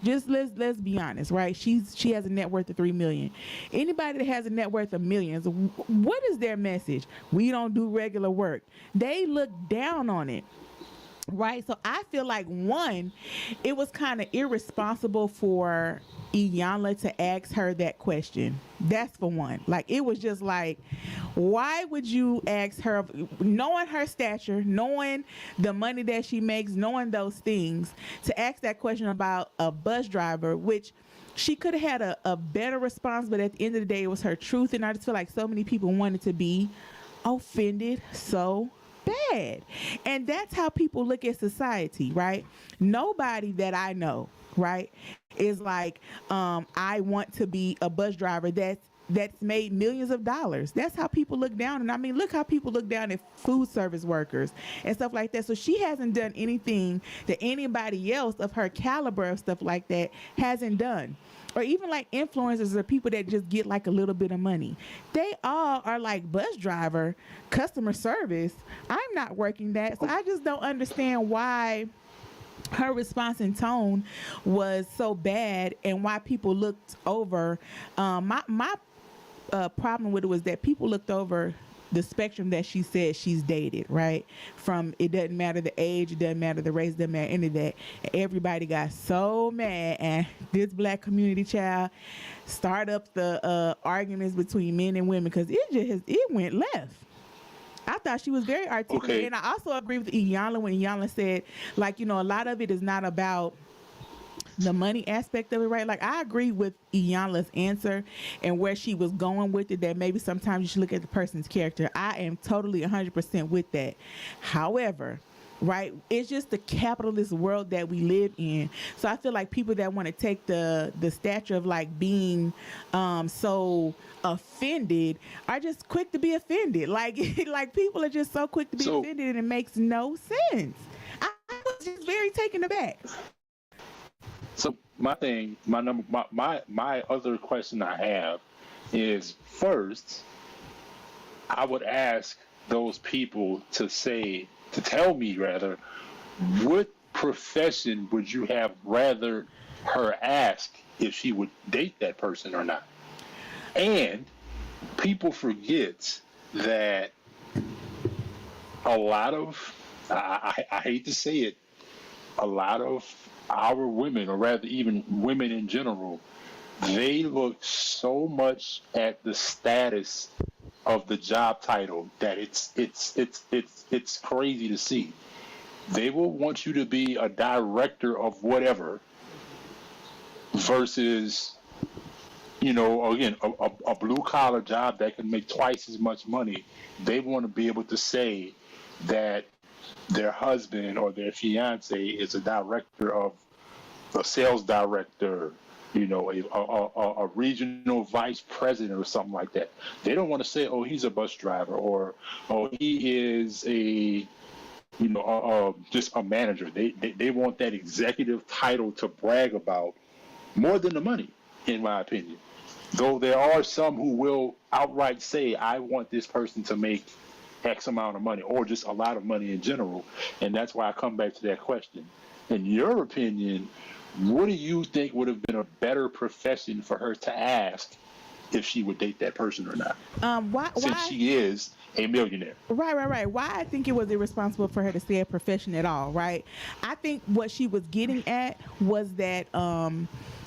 Just let's be honest, right? She has a net worth of 3 million. Anybody that has a net worth of millions, what is their message? We don't do regular work. They look down on it. Right. So I feel like, one, it was kind of irresponsible for Iyanla to ask her that question. That's for one. Like, it was just like, why would you ask her, knowing her stature, knowing the money that she makes, knowing those things, to ask that question about a bus driver, which she could have had a better response, but at the end of the day, it was her truth. And I just feel like so many people wanted to be offended so bad. And that's how people look at society, right? Nobody that I know, right, is like, I want to be a bus driver that's made millions of dollars. That's how people look down. And I mean, look how people look down at food service workers and stuff like that. So she hasn't done anything that anybody else of her caliber of stuff like that hasn't done. Or even like influencers or people that just get like a little bit of money. They all are like bus driver, customer service. I'm not working that. So I just don't understand why her response and tone was so bad, and why people looked over. My problem with it was that people looked over the spectrum that she said she's dated, right? From, it doesn't matter the age, it doesn't matter the race, it doesn't matter any of that. Everybody got so mad, and this black community child start up the arguments between men and women, because it went left. I thought she was very articulate. Okay. And I also agree with Iyanla when Iyanla said, like, a lot of it is not about the money aspect of it, right? Like, I agree with Iyanla's answer and where she was going with it, that maybe sometimes you should look at the person's character. I am totally 100% with that. However, right, it's just the capitalist world that we live in. So I feel like people that want to take the stature of like being so offended are just quick to be offended. Like like people are just so quick to be offended, and it makes no sense. I was just very taken aback. So my other question I have is, first, I would ask those people to tell me rather, what profession would you have rather her ask if she would date that person or not? And people forget that a lot of, I hate to say it, a lot of our women, or rather even women in general, they look so much at the status of the job title that it's crazy to see. They will want you to be a director of whatever versus, again, a blue collar job that can make twice as much money. They want to be able to say that their husband or their fiance is a director of a sales director, a regional vice president or something like that. They don't want to say, oh, he's a bus driver, or oh, he is just a manager. They want that executive title to brag about more than the money, in my opinion. Though there are some who will outright say, I want this person to make X amount of money, or just a lot of money in general. And that's why I come back to that question. In your opinion, what do you think would have been a better profession for her to ask if she would date that person or not? Since she is a millionaire. Right. Why I think it was irresponsible for her to say a profession at all, right? I think what she was getting at was that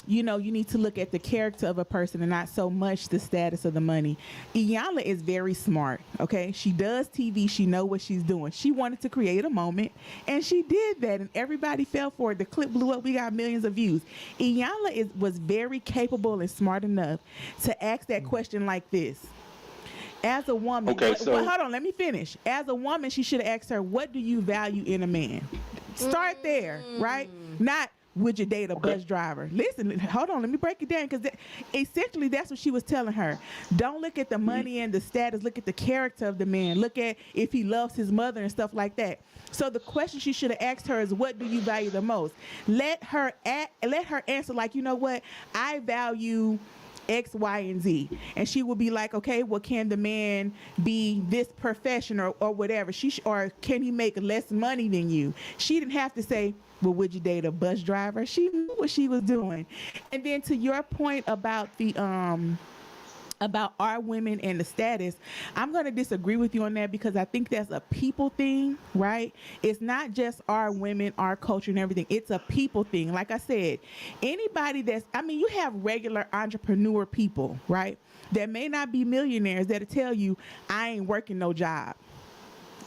you need to look at the character of a person and not so much the status of the money. Iyanla is very smart, okay? She does TV. She know what she's doing. She wanted to create a moment, and she did that, and everybody fell for it. The clip blew up. We got millions of views. Iyanla was very capable and smart enough to ask that question like this. As a woman, hold on, let me finish. As a woman, she should have asked her, what do you value in a man? Start there, right? Not, would you date a bus driver? Listen, hold on, let me break it down, because essentially that's what she was telling her. Don't look at the money and the status. Look at the character of the man. Look at if he loves his mother and stuff like that. So the question she should have asked her is, what do you value the most? Let her answer like, you know what? I value X, Y, and Z. And she would be like, okay, well, can the man be this profession or whatever? Or can he make less money than you? She didn't have to say, well, would you date a bus driver? She knew what she was doing. And then to your point about about our women and the status, I'm going to disagree with you on that because I think that's a people thing, right? It's not just our women, our culture and everything. It's a people thing. Like I said, anybody you have regular entrepreneur people, right? That may not be millionaires that'll tell you, I ain't working no job.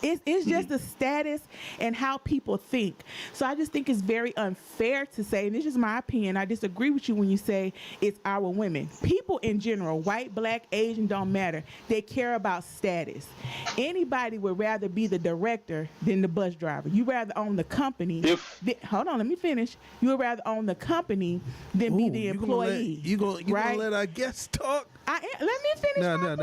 It's just the status and how people think. So I just think it's very unfair to say, and this is my opinion, I disagree with you when you say it's our women. People in general, white, black, Asian, don't matter. They care about status. Anybody would rather be the director than the bus driver. You rather own the company. Hold on, let me finish. You would rather own the company than be the employee. You gonna let our guests talk? Let me finish my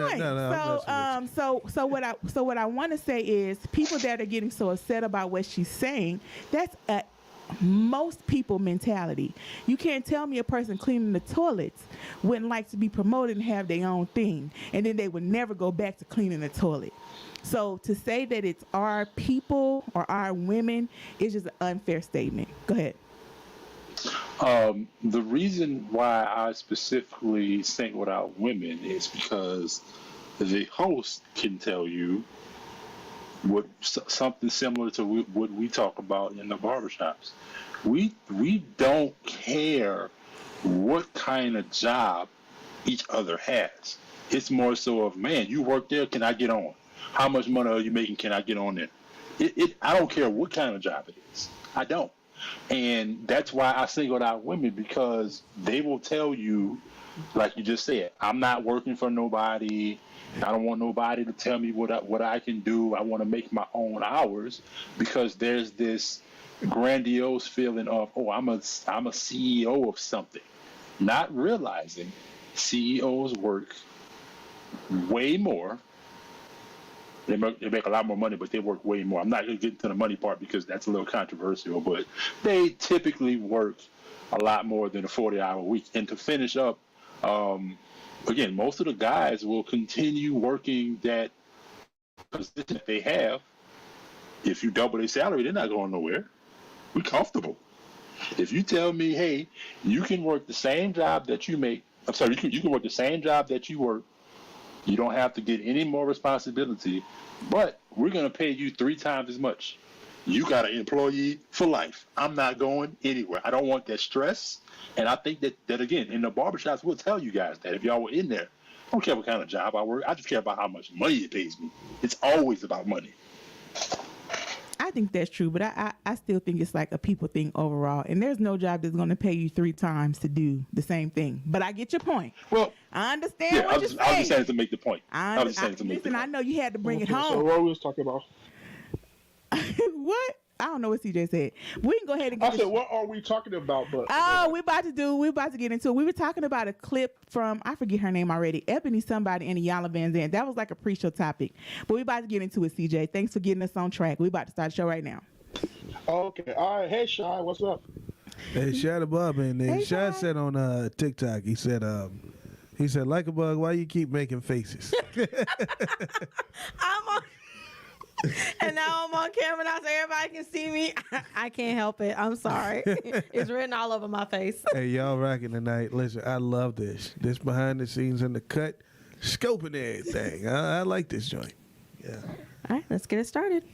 point. So what I want to say is people that are getting so upset about what she's saying, that's a most people mentality. You can't tell me a person cleaning the toilets wouldn't like to be promoted and have their own thing, and then they would never go back to cleaning the toilet. So to say that it's our people or our women is just an unfair statement. Go ahead. The reason why I specifically singled out women is because the host can tell you something similar to what we talk about in the barbershops. We don't care what kind of job each other has. It's more so of, man, you work there, can I get on? How much money are you making? Can I get on there? I don't care what kind of job it is. I don't. And that's why I singled out women, because they will tell you, like you just said, I'm not working for nobody. I don't want nobody to tell me what I can do. I want to make my own hours, because there's this grandiose feeling of, oh, I'm a CEO of something, not realizing CEOs work way more. They make a lot more money, but they work way more. I'm not going to get into the money part because that's a little controversial, but they typically work a lot more than a 40-hour week. And to finish up, again, most of the guys will continue working that position that they have. If you double their salary, they're not going nowhere. We're comfortable. If you tell me, hey, you can work the same job that you make, you can work the same job that you work, you don't have to get any more responsibility, but we're going to pay you 3 times as much. You got an employee for life. I'm not going anywhere. I don't want that stress. And I think that again, in the barbershops, we'll tell you guys that if y'all were in there, I don't care what kind of job I work. I just care about how much money it pays me. It's always about money. I think that's true, but I still think it's like a people thing overall. And there's no job that's going to pay you 3 times to do the same thing. But I get your point. Well, I understand what you're saying. I was just saying to make the point. Listen, I know you had to bring it home. So what we was talking about? What? I don't know what CJ said. We can go ahead and get I said, what are we talking about? But we're about to get into it. We were talking about a clip from, I forget her name already, Ebony somebody in the Yala Van Zandt. That was like a pre-show topic. But we're about to get into it, CJ. Thanks for getting us on track. We're about to start the show right now. Okay. All right. Hey, Shy, what's up? Hey, Shy the Bub, and Hey, Shy Shy. said on TikTok, he said, like a bug, why you keep making faces? I'm on, and now I'm on camera now so everybody can see me. I can't help it. I'm sorry. It's written all over my face. Hey, y'all rocking tonight. Listen, I love this. This behind the scenes in the cut, scoping everything. I like this joint. Yeah. All right, let's get it started.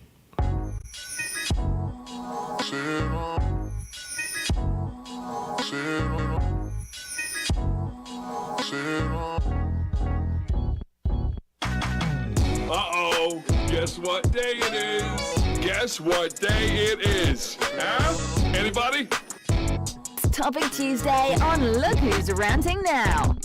Uh-oh, guess what day it is? Guess what day it is? Huh? Anybody? Topic Tuesday on Look Who's Ranting Now.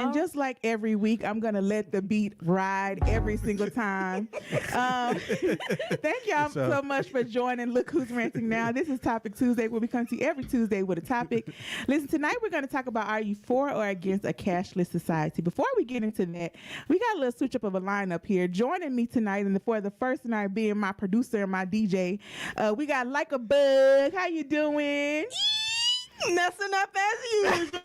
And just like every week, I'm going to let the beat ride every single time. Thank y'all so much for joining Look Who's Ranting Now. This is Topic Tuesday, where we come to you every Tuesday with a topic. Listen, tonight we're going to talk about, are you for or against a cashless society? Before we get into that, we got a little switch up of a lineup here. Joining me tonight, and for the first night being my producer and my DJ, we got Like a Bug. How you doing? Messing up as usual.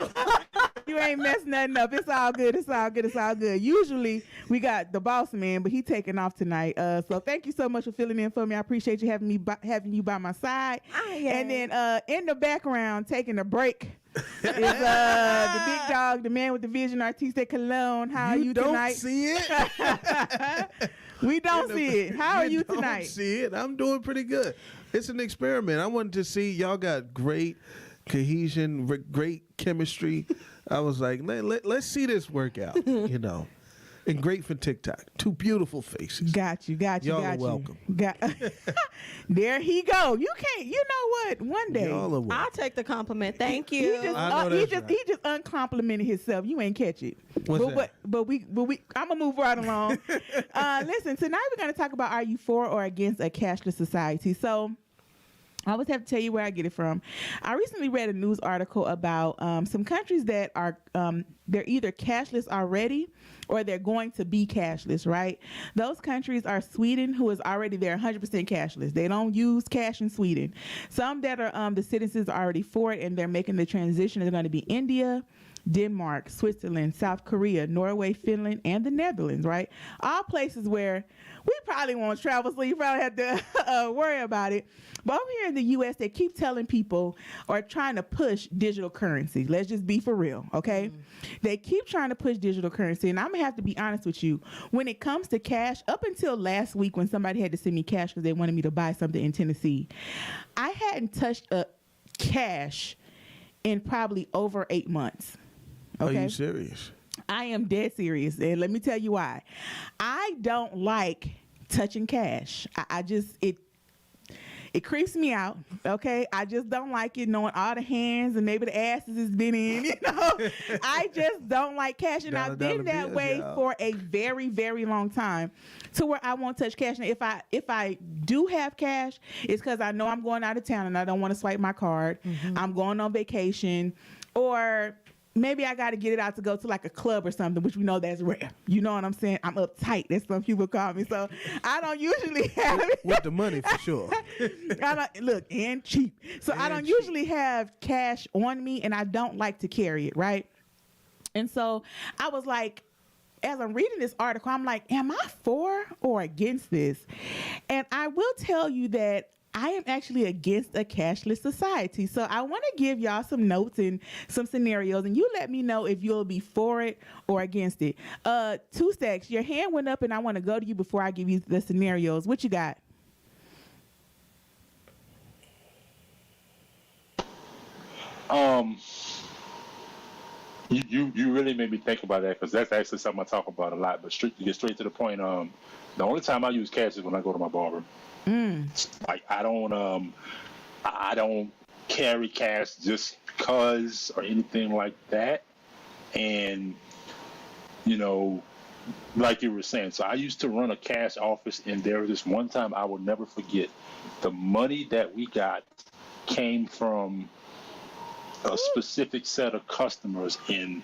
You ain't messing nothing up. It's all good. It's all good. It's all good. Usually we got the boss man, but he taking off tonight. So thank you so much for filling in for me. I appreciate you having you by my side. And then in the background, taking a break, is the big dog, the man with the vision, Artiste Cologne. How are you tonight? See it? We don't see it. How are you don't tonight? See it? I'm doing pretty good. It's an experiment. I wanted to see y'all got great cohesion, great chemistry. I was like, let's see this work out, And great for TikTok. Two beautiful faces. Got you. Y'all are welcome. There he go. You can't. You know what? One day Y'all are welcome. I'll take the compliment. Thank you. He just uncomplimented himself. You ain't catch it. What's that? But we I'm gonna move right along. Listen, tonight we're gonna talk about, are you for or against a cashless society? So I always have to tell you where I get it from. I recently read a news article about some countries that are they're either cashless already or they're going to be cashless, right? Those countries are Sweden, who is already there 100% cashless. They don't use cash in Sweden. Some that are the citizens are already for it and they're making the transition. They're going to be India, Denmark, Switzerland, South Korea, Norway, Finland, and the Netherlands, right? All places where we probably won't travel, so you probably have to worry about it. But over here in the U.S., they keep telling people or trying to push digital currency. Let's just be for real, okay? They keep trying to push digital currency, and I'm going to have to be honest with you. When it comes to cash, up until last week when somebody had to send me cash because they wanted me to buy something in Tennessee, I hadn't touched cash in probably over 8 months. Okay? Are you serious? I am dead serious, and let me tell you why. I don't like touching cash. It creeps me out, okay? I just don't like it, knowing all the hands and maybe the asses it's been in, I just don't like cash, and I've been that way for a very, very long time, to where I won't touch cash. And if I do have cash, it's because I know I'm going out of town and I don't want to swipe my card. I'm going on vacation, or maybe I got to get it out to go to like a club or something, which we know that's rare. You know what I'm saying? I'm uptight, as some people call me. So I don't usually have it. With the money, for sure. And cheap. So I don't usually have cash on me, and I don't like to carry it, right? And so I was like, as I'm reading this article, I'm like, am I for or against this? And I will tell you that I am actually against a cashless society. So I want to give y'all some notes and some scenarios, and you let me know if you'll be for it or against it. Two Stacks, your hand went up, and I want to go to you before I give you the scenarios. What you got? You really made me think about that, because that's actually something I talk about a lot. But to get straight to the point, the only time I use cash is when I go to my barber. Like I don't carry cash just because or anything like that. And like you were saying, so I used to run a cash office, and there was this one time I will never forget. The money that we got came from a specific set of customers, and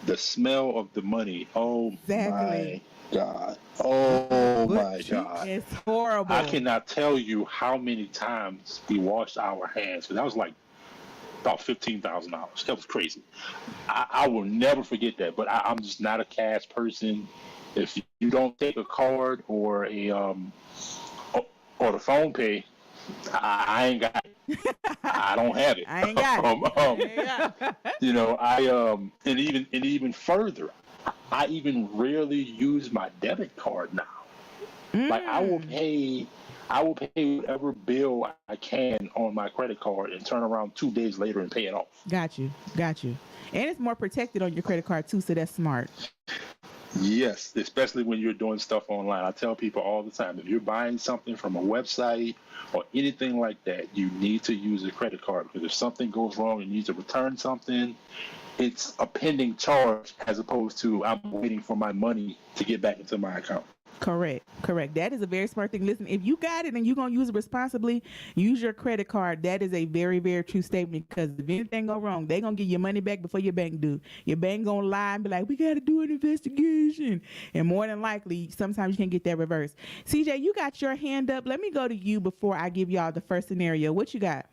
the smell of the money, my God. Oh my God. It's horrible. I cannot tell you how many times we washed our hands. That was like about $15,000. That was crazy. I will never forget that, but I'm just not a cash person. If you don't take a card or or the phone pay, I ain't got it. I don't have it. I ain't got it. And even further, I even rarely use my debit card now. Like I will pay whatever bill I can on my credit card and turn around 2 days later and pay it off. Got you. And it's more protected on your credit card too, so that's smart. Yes, especially when you're doing stuff online. I tell people all the time, if you're buying something from a website or anything like that, you need to use a credit card, because if something goes wrong and you need to return something, it's a pending charge as opposed to I'm waiting for my money to get back into my account. Correct. That is a very smart thing. Listen, if you got it and you're going to use it responsibly, use your credit card. That is a very, very true statement, because if anything go wrong, they're going to give your money back before your bank do. Your bank going to lie and be like, we got to do an investigation. And more than likely, sometimes you can get that reversed. CJ, you got your hand up. Let me go to you before I give y'all the first scenario. What you got?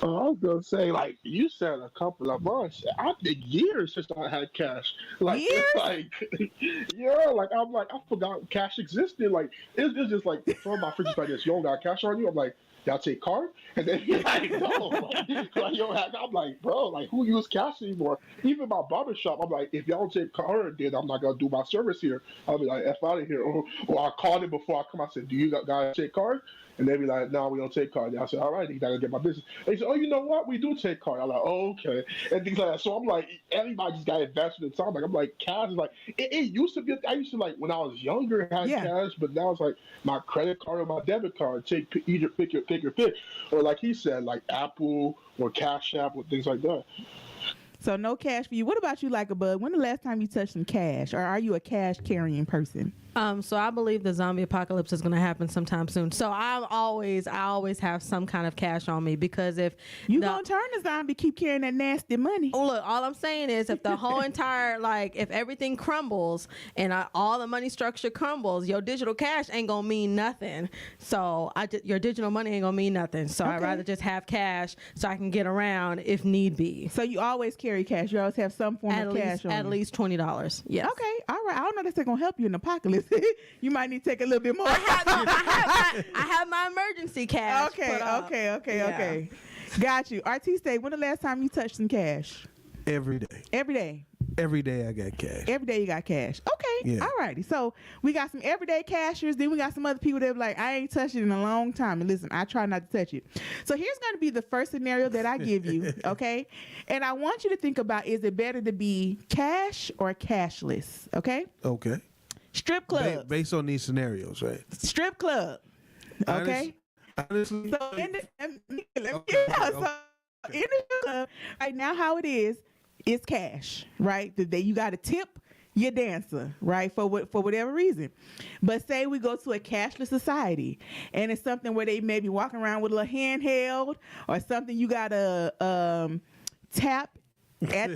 I was gonna say, like you said, a couple of months. I think years since I had cash. Like Years? it's like, yeah, like I'm like I forgot cash existed. Like it's just like from my fridge like this. You don't got cash on you? I'm like, y'all take card? And then you're like, no, like you don't have. I'm like, bro, like who use cash anymore? Even my barbershop, I'm like, if y'all don't take card, then I'm not gonna do my service here. I'll be like, F out of here. Or I called him before I come. I said, do you guys take card? And they be like, no, we don't take card. I said, all right, you gotta get my business. They said, oh, you know what? We do take card. I'm like, oh, okay. And things like that. So I'm like, everybody just got invested in time. Like, I'm like, cash is like, it used to be, I used to like, when I was younger, have cash, but now it's like my credit card or my debit card. Either pick your pick. Or like he said, like Apple or Cash App or things like that. So no cash for you. What about you, like a bug? When the last time you touched some cash, or are you a cash carrying person? So I believe the zombie apocalypse is going to happen sometime soon. So I always have some kind of cash on me, because if you gonna turn the zombie, keep carrying that nasty money. Oh, look, all I'm saying is if the whole entire, like, if everything crumbles and all the money structure crumbles, your digital cash ain't gonna mean nothing. So your digital money ain't gonna mean nothing. So I'd rather just have cash so I can get around if need be. So you always carry cash. You always have some form of cash on you. At least $20. Yes. Okay. All right. I don't know if that's gonna help you in the apocalypse. You might need to take a little bit more. I have my emergency cash. Okay. Got you. Artiste, when the last time you touched some cash? Every day. Every day. Every day I got cash. Every day you got cash. Okay. Yeah. All righty. So we got some everyday cashers. Then we got some other people that be like, I ain't touched it in a long time. And listen, I try not to touch it. So here's going to be the first scenario that I give you. Okay. And I want you to think about, is it better to be cash or cashless? Okay. Okay. Strip club. Based on these scenarios, right? Strip club. Okay. Honestly. So in the strip club right now, how it is, it's cash, right? You got to tip your dancer, right? For whatever reason. But say we go to a cashless society and it's something where they may be walking around with a little handheld or something you got to tap at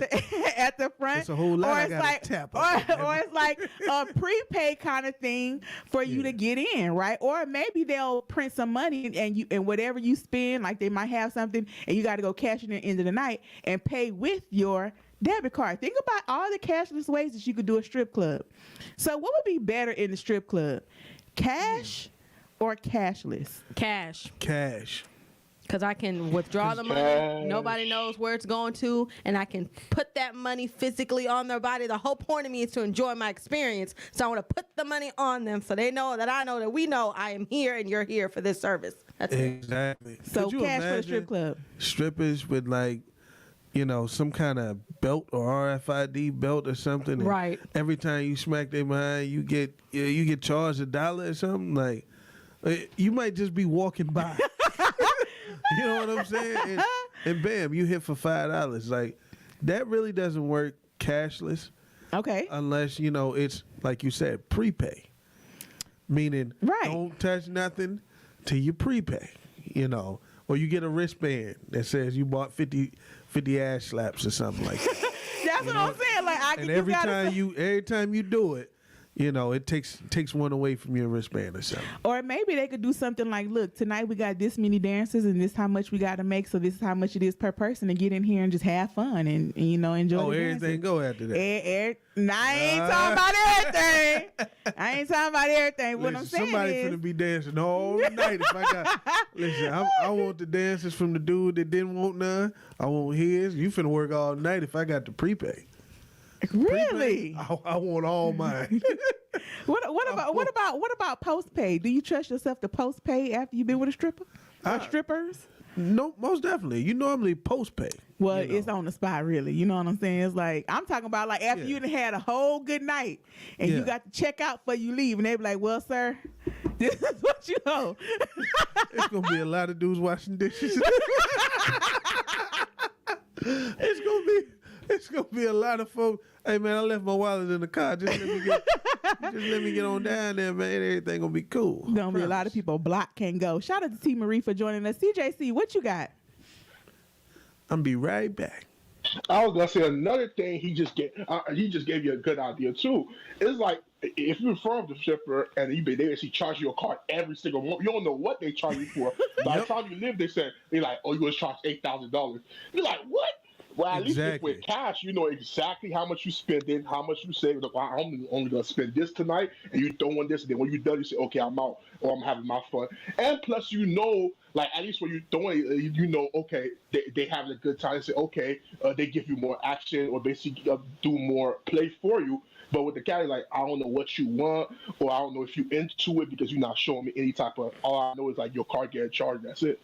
the front. It's a whole lot. Or it's like tap or it's like a prepaid kind of thing for you to get in, right? Or maybe they'll print some money and whatever you spend, like they might have something and you got to go cash it at the end of the night and pay with your debit card. Think about all the cashless ways that you could do a strip club. So what would be better in the strip club? Cash or cashless? Cash. Because I can withdraw the money. Nobody knows where it's going to. And I can put that money physically on their body. The whole point of me is to enjoy my experience. So I want to put the money on them so they know that I know that we know I am here and you're here for this service. That's exactly. So cash for the strip club. Strippers with like, some kind of belt or RFID belt or something. Right. Every time you smack their behind, you get charged $1 or something. Like, you might just be walking by. You know what I'm saying? And bam, you hit for $5. Like, that really doesn't work cashless. Okay. Unless, it's, like you said, prepay. Meaning, don't touch nothing till you prepay, Or you get a wristband that says you bought 50 ass slaps or something like that. That's what I'm saying. Like, every time you do it, it takes one away from your wristband or something. Or maybe they could do something like, look, tonight we got this many dancers and this how much we got to make, so this is how much it is per person to get in here and just have fun and enjoy. Oh, everything go after that. I ain't talking about everything. I ain't talking about everything. What I'm saying somebody is, finna be dancing all night. If I got, listen, I want the dances from the dude that didn't want none. I want his. You finna work all night if I got the prepay. Really? I want all mine. What about postpay? Do you trust yourself to postpay after you've been with a stripper? Or strippers? No, most definitely. You normally postpay. Well, it's on the spot, really. You know what I'm saying? It's like, I'm talking about like after you done had a whole good night and you got to check out before you leave, and they be like, well, sir, this is what you owe. It's going to be a lot of dudes washing dishes. It's going to be It's gonna be a lot of folks. Hey man, I left my wallet in the car. Just let me get on down there, man. Everything gonna be cool. Gonna be a lot of people blocked, can't go. Shout out to T Marie for joining us. CJC, what you got? I'm be right back. I was gonna say another thing. He just gave you a good idea too. It's like if you're from the shipper and they actually charge you a card every single month. You don't know what they charge you for. By the time you live, they like, oh, you was charged $8,000. You're like, what? Well, at least if with cash, you know exactly how much you spend in, how much you save. Like, I'm only gonna spend this tonight, and you throw in this, and then when you're done, you say, okay, I'm out, or I'm having my fun. And plus, you know, like at least when you're throwing, you know, okay, they having a good time. They say, okay, they give you more action, or basically do more play for you. But with the cash, like, I don't know what you want, or I don't know if you into it because you're not showing me any type of. All I know is like your card getting charged. That's it.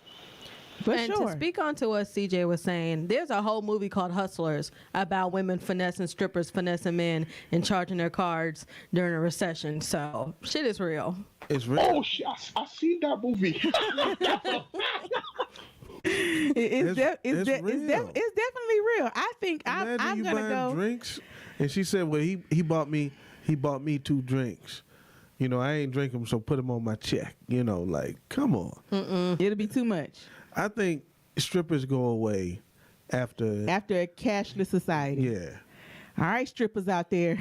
And to speak on to what CJ was saying, there's a whole movie called Hustlers about women finessing strippers, finessing men, and charging their cards during a recession. So shit is real. It's real. Oh shit! I seen that movie. It's definitely real. I think I'm gonna go. Drinks, and she said, "Well, he bought me 2 drinks. You know, I ain't drink them, so put them on my check. You know, like, come on. It'll be too much. I think strippers go away after a cashless society. Yeah. All right, strippers out there,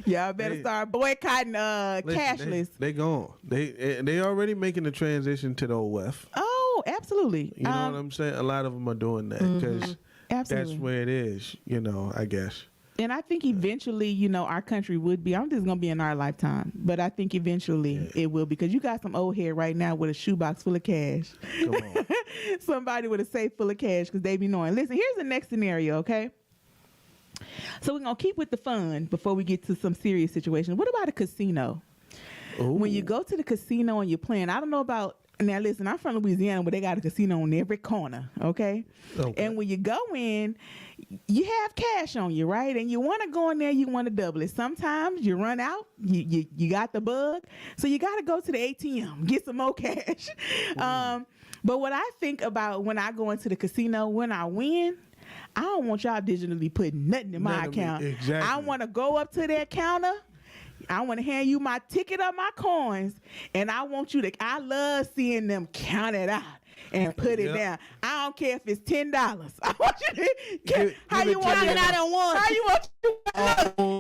y'all better start boycotting cashless. They gone. They already making the transition to the OF. Oh, absolutely. You know what I'm saying? A lot of them are doing that because that's where it is. You know, I guess. And I think eventually, you know, our country would be. I don't think it's gonna be in our lifetime, but I think eventually it will, because you got some old head right now with a shoebox full of cash. Come on. Somebody with a safe full of cash, because they be knowing. Listen, here's the next scenario, okay? So we're gonna keep with the fun before we get to some serious situations. What about a casino? Ooh. When you go to the casino and you're playing, I don't know about. Now listen, I'm from Louisiana, where they got a casino on every corner, okay? And when you go in, you have cash on you, right? And you want to go in there, you want to double it. Sometimes you run out, you got the bug, so you got to go to the ATM, get some more cash. But what I think about when I go into the casino, when I win, I don't want y'all digitally putting nothing in my account. Exactly. I want to go up to that counter. I want to hand you my ticket of my coins, and I want you to. I love seeing them count it out and put it down. I don't care if it's $10. I want you to. How you want it out at once? How you want you?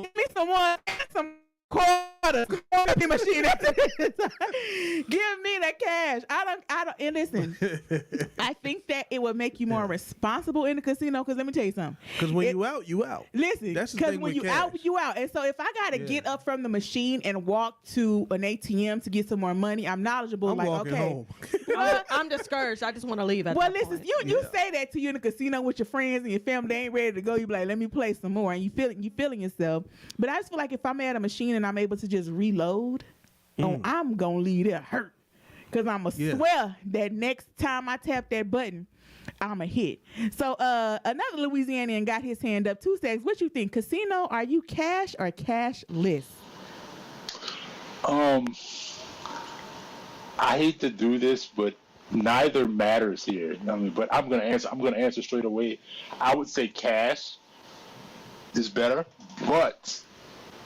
Give me some quarters. Quarter machine. Give me the cash. I don't. And listen, I think that it would make you more responsible in the casino. Because let me tell you something. Because when you out, you out. Listen, because when you out, you out. And so if I gotta get up from the machine and walk to an ATM to get some more money, I'm knowledgeable. I'm walking home. I'm discouraged. I just want to leave. Well, listen, you say that to you in the casino with your friends and your family. They ain't ready to go. You be like, let me play some more, and you feeling yourself. But I just feel like if I'm at a machine and I'm able to just reload, I'm gonna leave there hurt. Because I'm going to swear that next time I tap that button, I'm a hit. So another Louisianian got his hand up. 2 seconds. What you think? Casino, are you cash or cashless? I hate to do this, but neither matters here. I mean, but I'm gonna answer straight away. I would say cash is better, but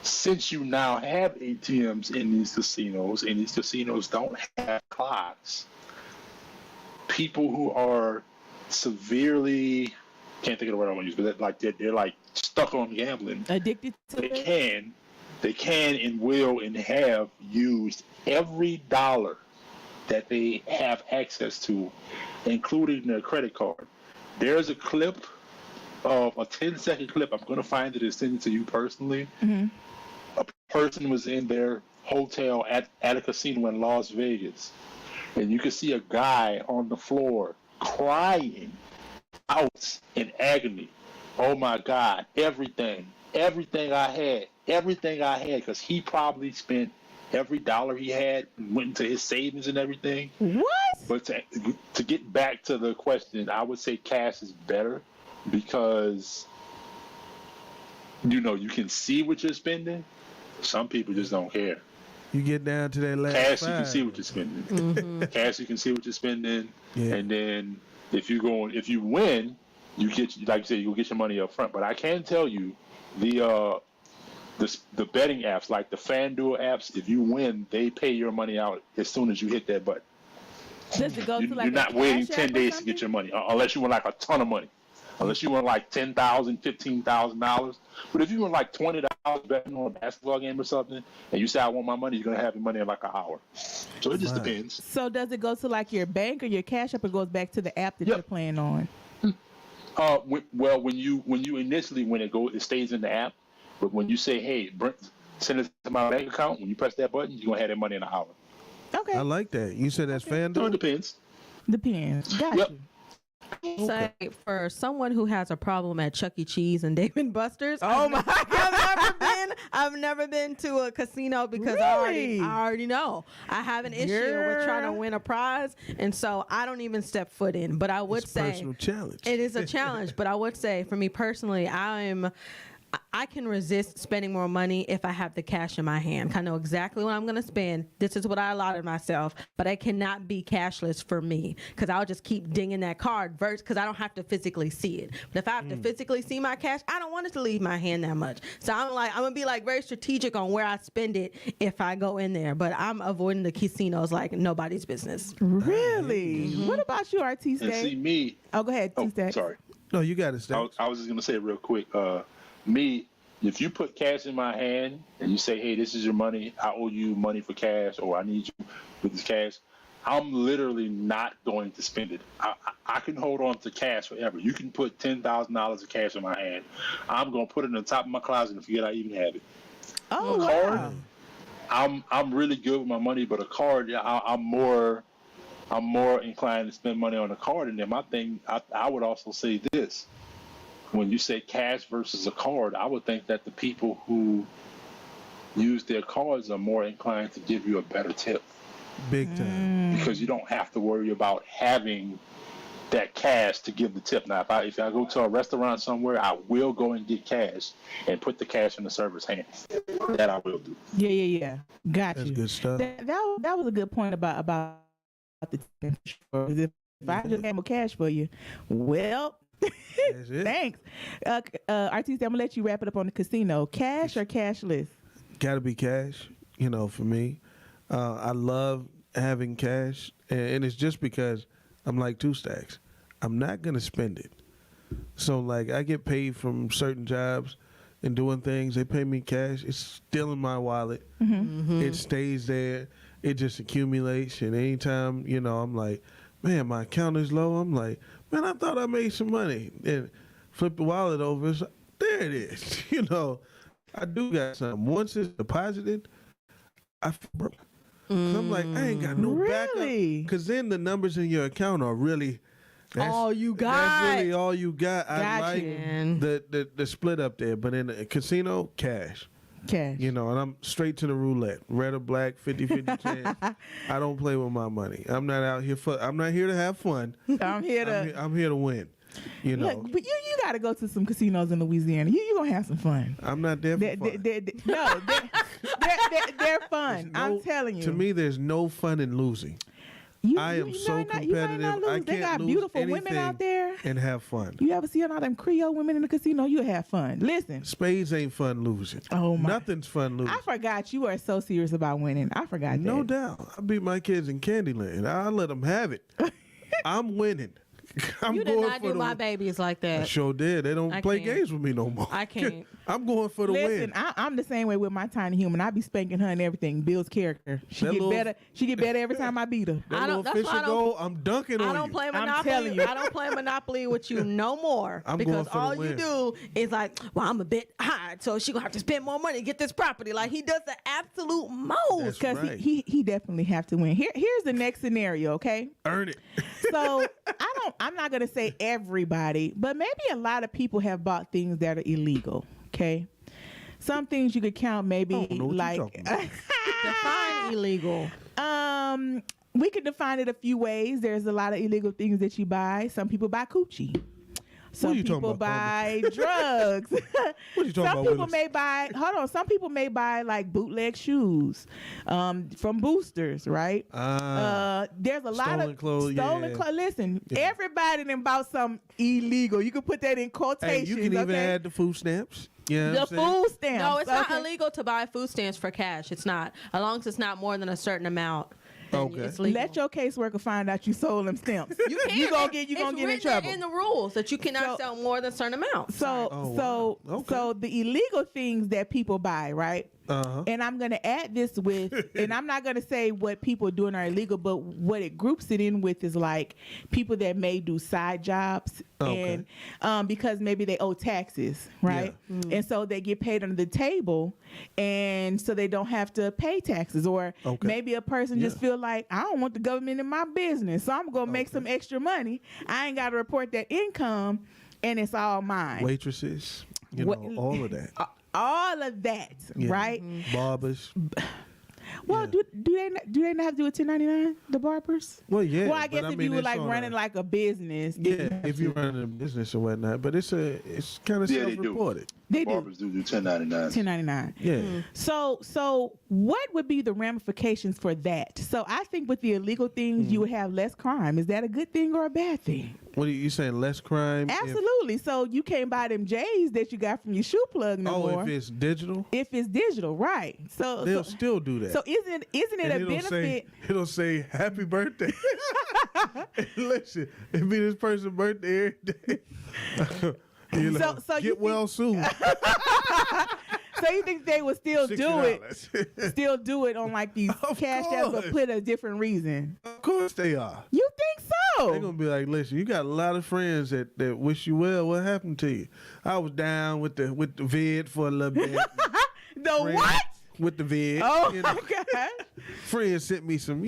since you now have ATMs in these casinos, and these casinos don't have clocks, people who are severely, can't think of the word I want to use, but they're like stuck on gambling, addicted to it. They can and will and have used every dollar that they have access to, including their credit card. There's a clip of a 10-second clip. I'm going to find it and send it to you personally. A person was in their hotel at a casino in Las Vegas, and you could see a guy on the floor crying out in agony. Oh my God, everything I had, because he probably spent every dollar he had, went into his savings and everything. What? But to get back to the question, I would say cash is better, because you can see what you're spending. Some people just don't care. You get down to that last cash, you can see what you're spending. Cash, you can see what you're spending, and then if you win, you get, like you said, you'll get your money up front. But I can tell you, the betting apps like the FanDuel apps, if you win, they pay your money out as soon as you hit that button. Does it go to like You're not a waiting Cash 10 App or days to get something? your money, unless you win like a ton of money. Unless you win like $10,000, $15,000. But if you win like $20 betting on a basketball game or something, and you say I want my money, you're gonna have your money in like an hour. So it just Wow. depends. So does it go to like your bank or your Cash App, or goes back to the app that Yep. you're playing on? When you initially it stays in the app, but when you say hey, send it to my bank account, when you press that button, you're gonna have that money in an hour. Okay, I like that. You said that's So it FanDuel? depends. depends. Got Yep. you. Say for someone who has a problem at Chuck E. Cheese and Dave and Buster's. Oh my I've never been to a casino because Really? I already know I have an issue with trying to win a prize, and so I don't even step foot in. But I would It's a say personal challenge. it is a challenge. But I would say for me personally, I can resist spending more money if I have the cash in my hand. I know exactly what I'm going to spend. This is what I allotted myself, but I cannot be cashless for me because I'll just keep dinging that card because I don't have to physically see it. But if I have to physically see my cash, I don't want it to leave my hand that much. So I'm going to be like very strategic on where I spend it if I go in there. But I'm avoiding the casinos like nobody's business. Really? What about you, And see Artiste? me. Oh, go ahead, Oh, T-Stack. sorry. No, you got it, Stacks. I was just gonna say real quick. Me, if you put cash in my hand and you say, "Hey, this is your money. I owe you money for cash, or I need you with this cash," I'm literally not going to spend it. I can hold on to cash forever. You can put $10,000 of cash in my hand. I'm gonna put it in the top of my closet and forget I even have it. Oh, Card? wow. I'm really good with my money, but a card, yeah, I'm more inclined to spend money on a card. And then my thing, I would also say this. When you say cash versus a card, I would think that the people who use their cards are more inclined to give you a better tip Big time. because you don't have to worry about having that cash to give the tip. Now, if I go to a restaurant somewhere, I will go and get cash and put the cash in the server's hands. That I will do. Yeah. Got That's you. good stuff. That was a good point about the tip. If I just had more cash for you, well, That's it. thanks. Artiste, I'm gonna let you wrap it up on the casino. Cash or cashless? Gotta be cash, for me. I love having cash, and it's just because I'm like Two Stacks. I'm not gonna spend it. So like I get paid from certain jobs and doing things. They pay me cash. It's still in my wallet. It stays there. It just accumulates. And anytime, I'm like, man, my account is low. I'm like, man, I thought I made some money. And flip the wallet over. It's like, there it is. I do got something. Once it's deposited, I feel broke. 'Cause I'm like, I ain't got no backup. Really? Because then the numbers in your account are really All you got. That's really all you got. I Got like you. the split up there, but in a casino, cash. Cash. And I'm straight to the roulette. Red or black, 50-50 chance. I don't play with my money. I'm not out here I'm not here to have fun. I'm here to I'm here to win. look, but you got to go to some casinos in Louisiana. You gonna have some fun. I'm not there for fun. They're fun. No- I'm telling you. To me, there's no fun in losing. You I am might so not- you might competitive. not lose. I They can't got lose beautiful women anything out there. and have fun. You ever see all them Creole women in the casino? You'll have fun. Listen, Spades ain't fun losing. Oh, my. Nothing's fun losing. I forgot you are so serious about winning. I forgot that. No doubt. I beat my kids in Candyland. I let them have it. I'm winning. I'm You did going not for do the my babies like I that. sure did. They don't I play can't. games with me no more. I can't. I'm going for the Listen, win. I'm the same way with my tiny human. I be spanking her and everything. Bill's character. She That get little- better. She get better every time I beat her. That I don't- little that's why fish I don't- goal, I'm dunking on I don't you. play I'm Monopoly. telling you. I don't play Monopoly with you no more. I'm because going for the all you win. do is like, well, I'm a bit high, so she gonna have to spend more money to get this property. Like he does the absolute most. That's Because right. he definitely have to win. Here's the next scenario, okay? Earn it. So I'm not gonna say everybody, but maybe a lot of people have bought things that are illegal. Okay, some things you could count maybe I don't know what you're like talking about. Define illegal. we could define it a few ways. There's a lot of illegal things that you buy. Some people buy coochie. Some you talking people about, buy drugs. What you talking Some about, people Willis? may buy. Hold on. Some people may buy like bootleg shoes, from boosters, right? There's a lot Stolen of clothes, stolen yeah. clothes. Listen, Yeah. everybody done bought something illegal. You can put that in Hey, quotations. you can even okay? add the food stamps. Yeah, The food stamps. No, it's not okay? illegal to buy food stamps for cash. It's not. As long as it's not more than a certain amount. Then Okay. It's legal. Let your caseworker find out you sold them stamps. You can't. You gonna get It's in written trouble. in the rules that you cannot So- sell more than a certain amount. So Oh, so wow. Okay. so the illegal things that people buy, right? Uh-huh. And I'm gonna add this with, and I'm not gonna say what people are doing are illegal, but what it groups it in with is like people that may do side jobs, Okay. and because maybe they owe taxes, right? And so they get paid under the table, and so they don't have to pay taxes, or Okay. maybe a person just Yeah. feel like I don't want the government in my business, so I'm gonna make some extra money. I ain't gotta report that income, and it's all mine. Waitresses, you What- know, all of that. All of that, Yeah. right? Barbers. Well, Yeah. do they not have to do a 1099? The barbers? Well, yeah. Well, I but guess if mean, you were it's like on running like a business, then you yeah, have if to. you're running a business or whatnot, but it's kind of Yeah, they do. self-reported. They do Barbers do 1099. 1099. Yeah. So what would be the ramifications for that? So I think with the illegal things, you would have less crime. Is that a good thing or a bad thing? What are you saying? Less crime? Absolutely. So you can't buy them J's that you got from your shoe plug no more. If it's digital, If it's digital, right? they'll So still do that. so isn't it And a it'll benefit? It'll say happy birthday. Listen, it be this person's birthday every day. You know, So you get well soon. So you think they would still do it? $60. Still do it on like these Of cash apps, but course. put a different reason. Of course they are. You think so? They're gonna be like, listen, you got a lot of friends that wish you well. What happened to you? I was down with the vid for a little bit. The Friends what? With the vid. Oh, you know. okay. Friends sent me some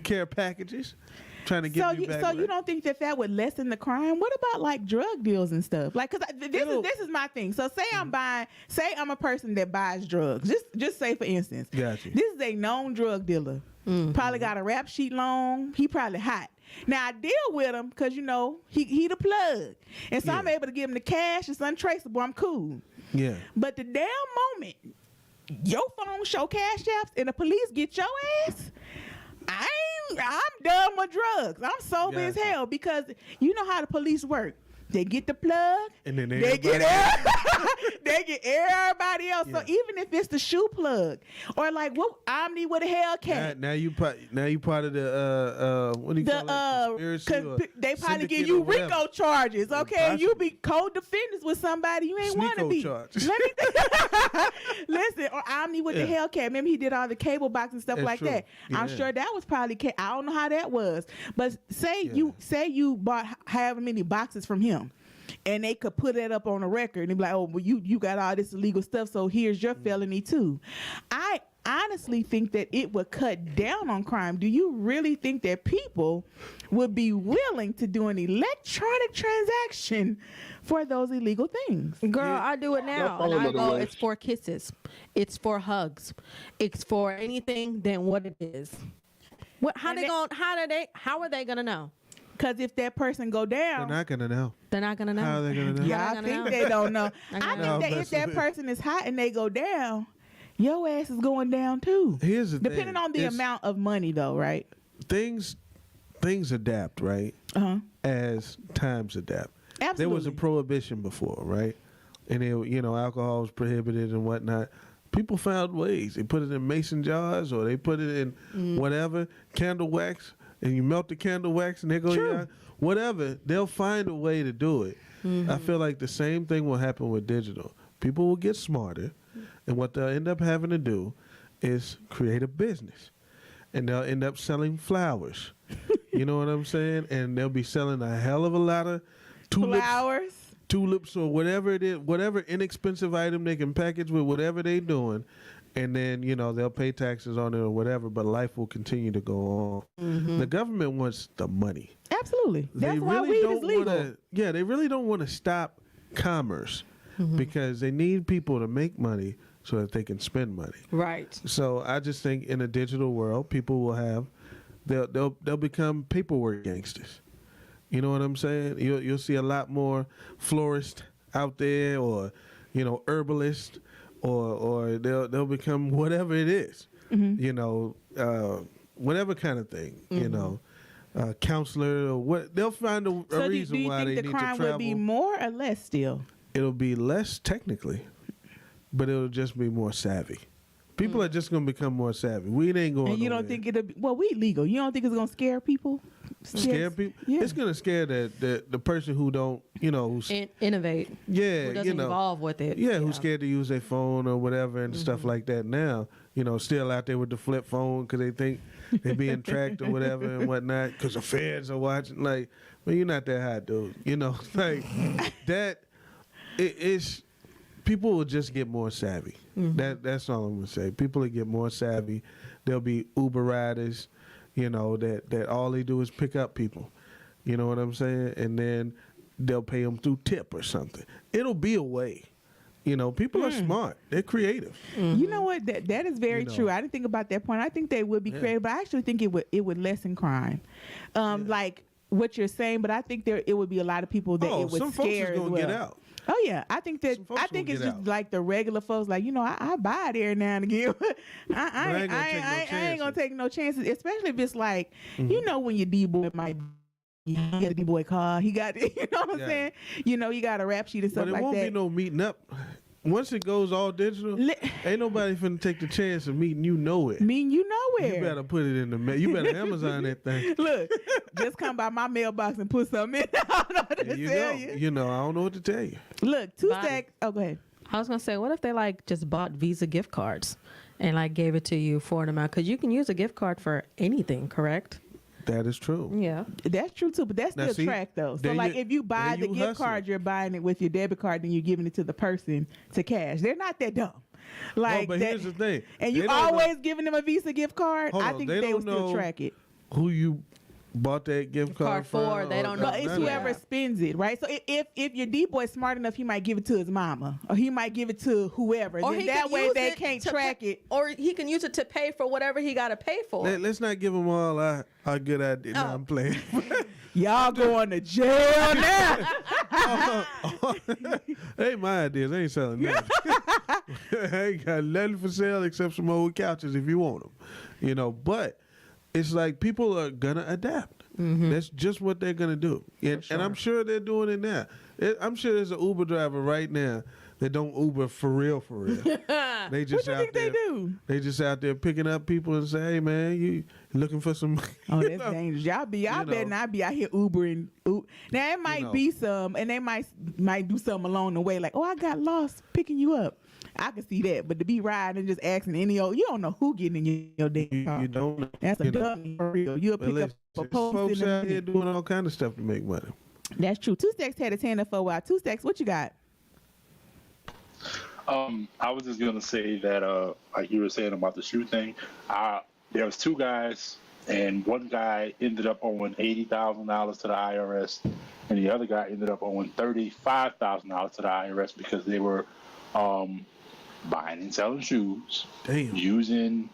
care packages, trying to get So me you back. so right. you don't think that would lessen the crime? What about like drug deals and stuff? Like, cause this is my thing. So say I'm a person that buys drugs. Just say for instance, Got you. this is a known drug dealer. Probably got a rap sheet long. He probably hot. Now I deal with him because you know he the plug, and so I'm Yeah. able to give him the cash. It's untraceable. I'm cool. Yeah. But the damn moment your phone show cash apps and the police get your ass, I'm done with drugs. I'm sober as Gotcha. hell because you know how the police work. They get the plug, And then they get they get everybody else. So Yeah. even if it's the shoe plug or like what Omni with a Hellcat, Now you part of the what do you call it? Conspiracy or they probably give syndicate you or whatever. RICO charges. Okay, you be co-defendants with somebody you ain't want to Sneako be. charges. Let me listen. Or Omni with the Yeah. Hellcat. Remember he did all the cable box and stuff That's like true. that. I'm Yeah. sure that was probably. I don't know how that was, but say you bought however many boxes from him. And they could put that up on a record and be like, oh, well, you got all this illegal stuff, so here's your felony too. I honestly think that it would cut down on crime. Do you really think that people would be willing to do an electronic transaction for those illegal things? Girl, I do it now, follow and I another go. way. It's for kisses, it's for hugs, it's for anything than what it is. What? How And they they- going? How are they gonna know? Because if that person go They're down, not gonna know. They're not gonna know. How are they gonna know? How yeah, I they gonna think know? they don't know. I I know. think No, that if that's that it. person is hot and they go down, your ass is going down too. Here's the thing. Depending on the It's- amount of money, though, right? things adapt, right? As times adapt. Absolutely. There was a prohibition before, right? And alcohol was prohibited and whatnot. People found ways. They put it in mason jars or they put it in whatever, candle wax, and you melt the candle wax and they go, True. yeah, whatever. They'll find a way to do it. I feel like the same thing will happen with digital. People will get smarter, and what they'll end up having to do is create a business. And they'll end up selling flowers. You know what I'm saying? And they'll be selling a hell of a lot of tulips or whatever it is, whatever inexpensive item they can package with whatever they're doing. And then, they'll pay taxes on it or whatever, but life will continue to go on. The government wants the money. Absolutely. That's They why really weed don't is legal. they really don't want to stop commerce because they need people to make money so that they can spend money. Right. So I just think in a digital world, people will have they'll become paperwork gangsters. You know what I'm saying? You'll see a lot more florists out there, or herbalist, or they'll become whatever it is. Whatever kind of thing. Counselor, or what, they'll find a reason do you why think they the need to crime travel. would be more or less still? It'll be less technically, but it'll just be more savvy. People are just gonna become more savvy. Weed ain't going. And you don't nowhere. think it'll be, well, weed legal. You don't think it's gonna scare people? Scare people? Yeah. It's gonna scare the person who don't, who's Innovate. yeah, Who doesn't involve with it. yeah, who's scared to use their phone or whatever and stuff like that. Now, still out there with the flip phone because they think they're being tracked or whatever and whatnot because the feds are watching. Like, man, you're not that hot, dude. Like that. It's people will just get more savvy. That's all I'm gonna say. People will get more savvy. There'll be Uber riders, that all they do is pick up people. You know what I'm saying? And then they'll pay them through tip or something. It'll be a way. People are smart. They're creative. You know what? That is very true. I didn't think about that point. I think they would be creative, but I actually think it would lessen crime. Like what you're saying, but I think it would be a lot of people that it would some scare folks is gonna as well. get out. Oh yeah, I think Some folks it's gonna just get out. like the regular folks. Like I buy it every now and again. I ain't gonna take no chances, especially if it's like when your D boy might. He got a D boy car. He got you know what I'm saying. He got a rap sheet and stuff But it like won't that. be no meeting up. Once it goes all digital, ain't nobody finna take the chance of meeting you nowhere. You nowhere. You better put it in the mail. You better Amazon that thing. Look, just come by my mailbox and put something in. I don't know what to There you tell go. you. I don't know what to tell you. Look, two Bye. stacks. Oh, go ahead. I was gonna say, what if they just bought Visa gift cards and gave it to you for an amount? Because you can use a gift card for anything, correct? That is true. Yeah. That's true too, but that's Now, still see, track though. So there if you buy there the you gift hustling. card, you're buying it with your debit card, then you're giving it to the person to cash. They're not that dumb. Like but that, here's the thing. and They you don't know- always giving them a Visa gift card. Hold I on, think they they don't would still know track it. Who you bought that gift card for, from? they don't know. But it's none of that. whoever spends it, right? So if your D boy smart enough, he might give it to his mama, or he might give it to whoever. Or Then he that can way use they it can't to track it. Or he can use it to pay for whatever he got to pay for. Let's not give them all our good idea. No, Oh. I'm playing. Y'all going to jail now. Ain't my ideas. I ain't selling nothing. I ain't got nothing for sale except some old couches if you want them. But it's like people are gonna adapt. That's just what they're gonna do, and I'm sure they're doing it now. I'm sure there's an Uber driver right now that don't Uber for real. They just What you out think there. they do? They just out there picking up people and say, "Hey man, you looking for some?" Oh, that's dangerous. Y'all better not be out here Ubering. Now it might be some, and they might do something along the way, like, oh, I got lost picking you up. I can see that, but to be riding and just asking any old, you don't know who getting in your damn car. You don't know. That's a dummy for real. You'll But pick listen, up a there's post folks in a out here minute. doing all kind of stuff to make money. That's true. Two Stacks had his hand up for a while. Two Stacks, what you got? I was just gonna say that, like you were saying about the shoe thing, there was two guys, and one guy ended up owing $80,000 to the IRS, and the other guy ended up owing $35,000 to the IRS because they were buying and selling shoes, Damn. using,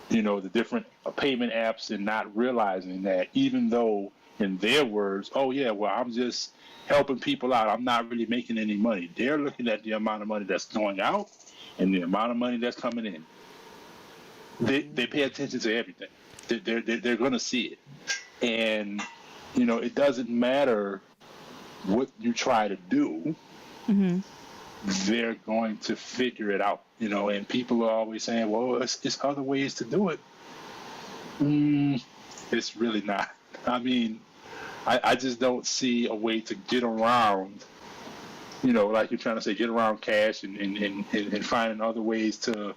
the different payment apps, and not realizing that even though, in their words, oh yeah, well, I'm just helping people out, I'm not really making any money. They're looking at the amount of money that's going out and the amount of money that's coming in. They pay attention to everything. They're going to see it. And, it doesn't matter what you try to do. They're going to figure it out, and people are always saying, well, it's other ways to do it. It's really not. I mean, I just don't see a way to get around, like you're trying to say, get around cash and finding other ways to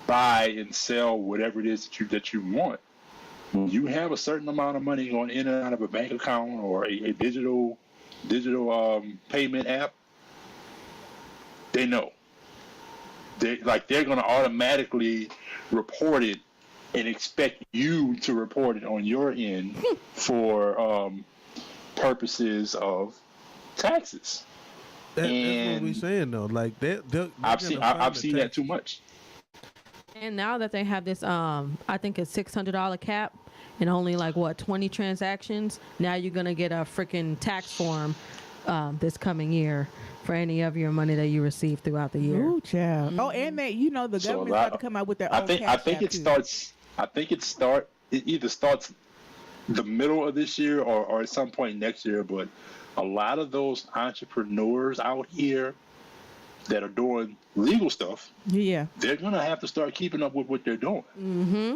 buy and sell whatever it is that you want. When you have a certain amount of money going in and out of a bank account or a digital payment app, they know. They're going to automatically report it and expect you to report it on your end for purposes of taxes. That's what we saying though. Like I've seen that too much. And now that they have this, I think it's $600 cap, and only like what 20 transactions, now you're gonna get a freaking tax form this coming year for any of your money that you receive throughout the year. Ooh, child. Oh, and that the So government's about to come out with their own I think Cash it App, too. starts. It either starts the middle of this year or at some point next year. But a lot of those entrepreneurs out here that are doing legal stuff, Yeah. they're gonna have to start keeping up with what they're doing. Mm-hmm.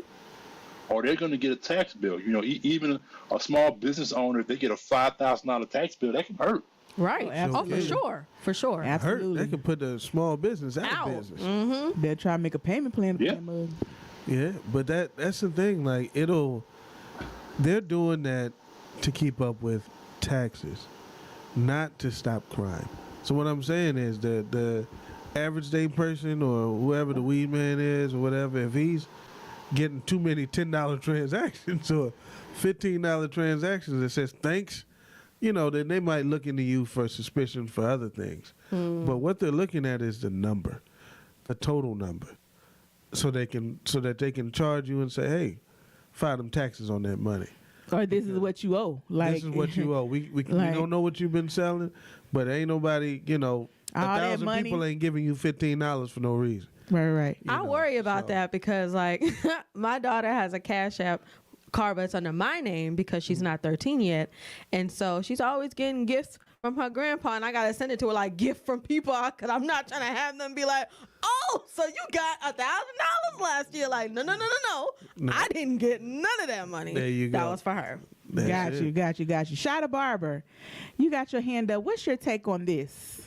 Or they're going to get a tax bill. You know, even a small business owner, if they get a $5,000 tax bill, that can hurt. Right. Oh, Oh, absolutely. for sure. Hurt. Absolutely. They can put the small business out Ow. of business. Mm-hmm. They're trying to make a payment plan. Yeah. Yeah, but that's the thing. Like they're doing that to keep up with taxes, not to stop crime. So what I'm saying is that the average day person or whoever the weed man is or whatever, if he's getting too many $10 transactions or $15 transactions that says thanks, then they might look into you for suspicion for other things. But what they're looking at is the number, the total number, so that they can charge you and say, hey, file them taxes on that money. Or this is what you owe. Like, this is what you owe. We like- don't know what you've been selling, but ain't nobody, that 1,000 money- people ain't giving you $15 for no reason. Right. I worry about that because, like, my daughter has a Cash App card, but it's under my name because she's not 13 yet. And so she's always getting gifts from her grandpa, and I got to send it to her, like, gift from people because I'm not trying to have them be like, oh, so you got $1,000 last year. Like, no. I didn't get none of that money. There you go. That was for her. Got you. Shada Barber, you got your hand up. What's your take on this?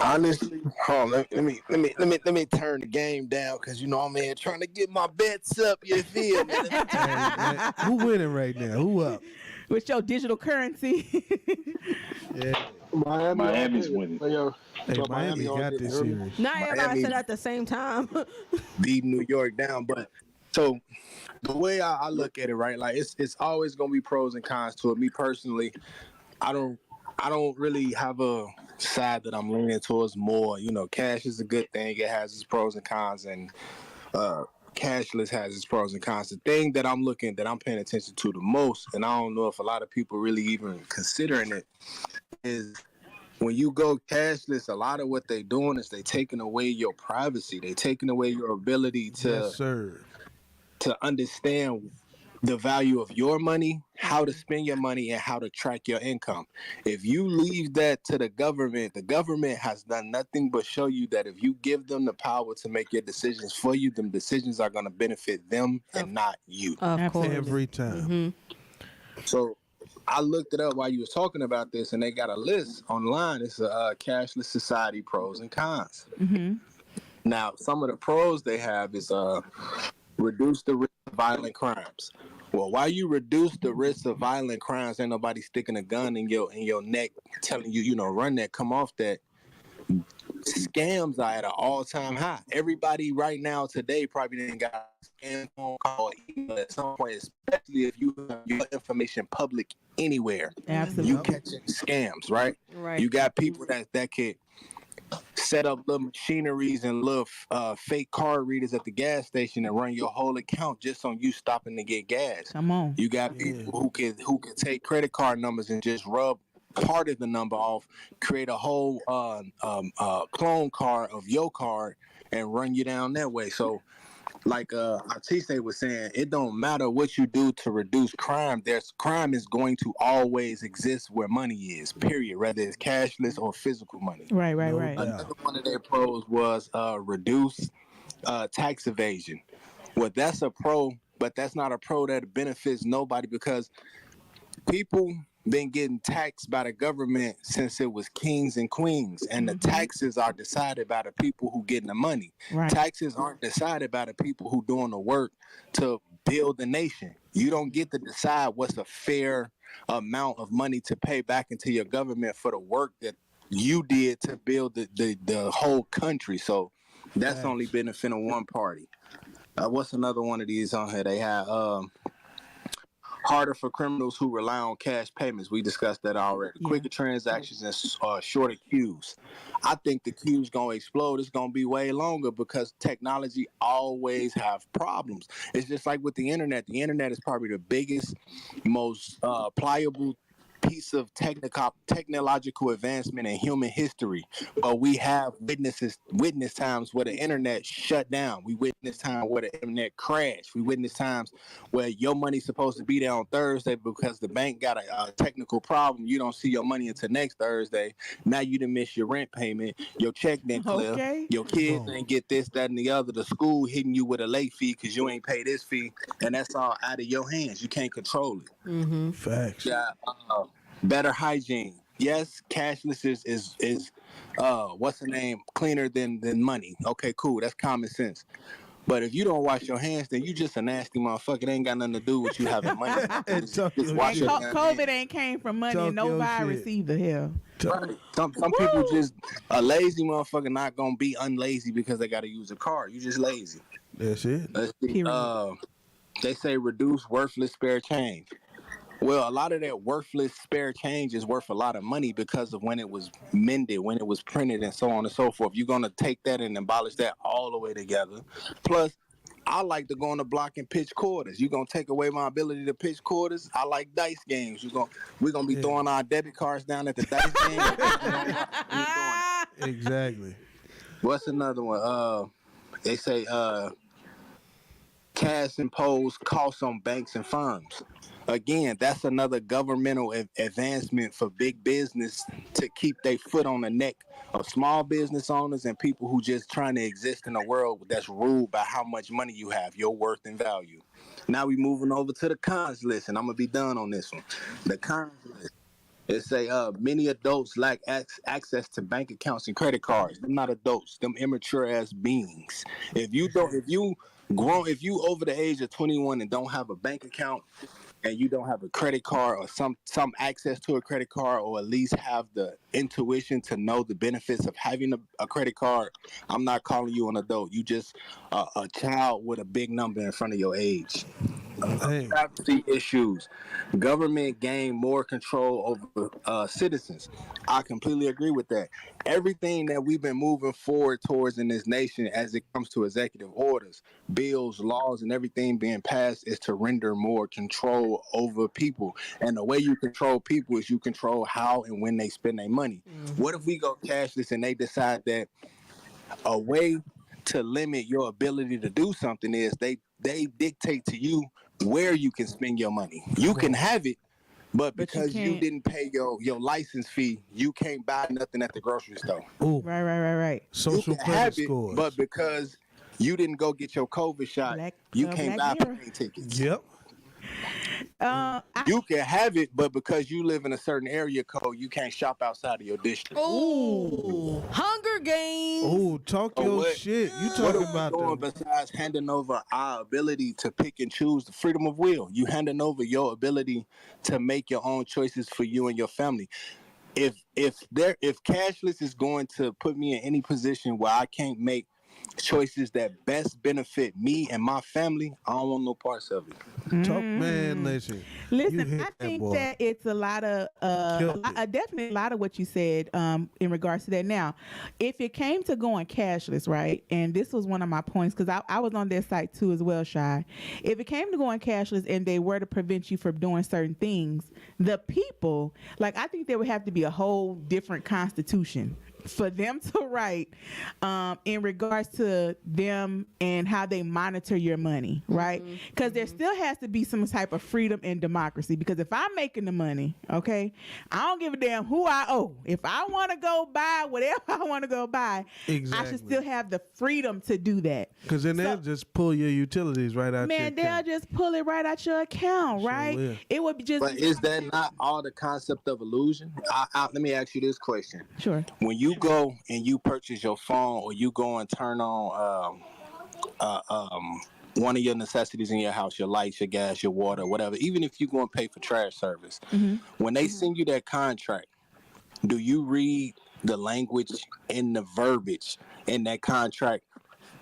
Honestly, let me turn the game down because I'm here trying to get my bets up. You feel me? Man, who winning right now? Who up? With your digital currency. Yeah. Miami's winning. Hey, Miami got this series. Not everybody Miami- said at the same time. Beat New York down, but so the way I look at it, right? Like it's always gonna be pros and cons to it. Me personally, I don't really have a side that I'm leaning towards more. Cash is a good thing. It has its pros and cons, and cashless has its pros and cons. The thing that I'm paying attention to the most, and I don't know if a lot of people really even considering it, is when you go cashless, a lot of what they're doing is they taking away your privacy. They taking away your ability Yes, sir. to understand the value of your money, how to spend your money, and how to track your income. If you leave that to the government has done nothing but show you that if you give them the power to make your decisions for you, them decisions are going to benefit them and not you. Of course. Every time. So I looked it up while you was talking about this, and they got a list online. It's a cashless society pros and cons. Now, some of the pros they have is reduce the risk of violent crimes. Well, while you reduce the risk of violent crimes, ain't nobody sticking a gun in your neck telling you, run that, come off that. Scams are at an all-time high. Everybody right now today probably didn't got a scam phone call or email at some point, especially if you have your information public anywhere. Absolutely. You catching scams, right? Right. You got people that could set up little machineries and little fake card readers at the gas station and run your whole account just on you stopping to get gas. Come on. You got people who can take credit card numbers and just rub part of the number off, create a whole clone card of your card and run you down that way. So like Artiste was saying, it don't matter what you do to reduce crime. Crime is going to always exist where money is, period, whether it's cashless or physical money. Right. Another one of their pros was reduce tax evasion. Well, that's a pro, but that's not a pro that benefits nobody because people been getting taxed by the government since it was kings and queens, and the taxes are decided by the people who getting the money. Right. Taxes aren't decided by the people who doing the work to build the nation. You don't get to decide what's a fair amount of money to pay back into your government for the work that you did to build the whole country. So that's only benefiting one party. What's another one of these on here? They have harder for criminals who rely on cash payments. We discussed that already. Yeah. Quicker transactions and shorter queues. I think the queue's going to explode. It's going to be way longer because technology always have problems. It's just like with the internet. The internet is probably the biggest, most pliable piece of technological advancement in human history, but we have witness times where the internet shut down. We witness times where the internet crashed. We witness times where your money's supposed to be there on Thursday because the bank got a technical problem. You don't see your money until next Thursday. Now you done miss your rent payment. Your check didn't clear. Okay. Your kids ain't get this, that, and the other. The school hitting you with a late fee because you ain't pay this fee, and that's all out of your hands. You can't control it. Facts. Yeah. Better hygiene. Yes, cashless is what's the name? Cleaner than money. Okay, cool. That's common sense. But if you don't wash your hands, then you just a nasty motherfucker. It ain't got nothing to do with you having money. Talk your wash shit. your hands. COVID ain't came from money, Talk and no your virus shit. either. Hell. Right. Some people just a lazy motherfucker not gonna be unlazy because they got to use a car. You just lazy. That's it. Let's see. Period. They say reduce worthless spare change. Well, a lot of that worthless spare change is worth a lot of money because of when it was mended, when it was printed, and so on and so forth. You're going to take that and abolish that all the way together. Plus, I like to go on the block and pitch quarters. You're going to take away my ability to pitch quarters? I like dice games. We're going to be throwing our debit cards down at the dice game. Exactly. What's another one? They say cash imposed costs on banks and firms. Again, that's another governmental advancement for big business to keep their foot on the neck of small business owners and people who just trying to exist in a world that's ruled by how much money you have, your worth and value. Now we moving over to the cons list, and I'm going to be done on this one. The cons list. It say many adults lack access to bank accounts and credit cards. They're not adults. Them immature ass beings. If you over the age of 21 and don't have a bank account, and you don't have a credit card or some access to a credit card, or at least have the intuition to know the benefits of having a credit card, I'm not calling you an adult. You just a child with a big number in front of your age. Privacy issues. Government gain more control over citizens. I completely agree with that. Everything that we've been moving forward towards in this nation as it comes to executive orders, bills, laws, and everything being passed is to render more control over people. And the way you control people is you control how and when they spend their money. What if we go cashless and they decide that a way to limit your ability to do something is they dictate to you where you can spend your money. You can have it, but because you didn't pay your license fee, you can't buy nothing at the grocery store. Ooh. Right. Social credit scores. But because you didn't go get your COVID shot, you can't buy plane tickets. Yep. You can have it, but because you live in a certain area code, you can't shop outside of your district. Ooh, Hunger Games. Ooh, talk your shit. You talking about doing besides handing over our ability to pick and choose, the freedom of will? You handing over your ability to make your own choices for you and your family. If cashless is going to put me in any position where I can't make choices that best benefit me and my family, I don't want no parts of it. Talk, man, listen. Listen, I think that it's a lot of, definitely a lot of what you said in regards to that. Now, if it came to going cashless, right, and this was one of my points, because I was on their site too as well, Shy. If it came to going cashless and they were to prevent you from doing certain things, the people, like, I think there would have to be a whole different constitution for them to write in regards to them and how they monitor your money, right? Because there still has to be some type of freedom and democracy, because if I'm making the money, okay, I don't give a damn who I owe. If I want to go buy whatever I want to go buy, I should still have the freedom to do that. Because then they'll just pull your utilities right out your account. Man, they'll just pull it right out your account, right? It would be just... But is that not all the concept of illusion? Let me ask you this question. Sure. When you go and you purchase your phone, or you go and turn on one of your necessities in your house, your lights, your gas, your water, whatever, even if you go and pay for trash service, when they send you that contract, do you read the language and the verbiage in that contract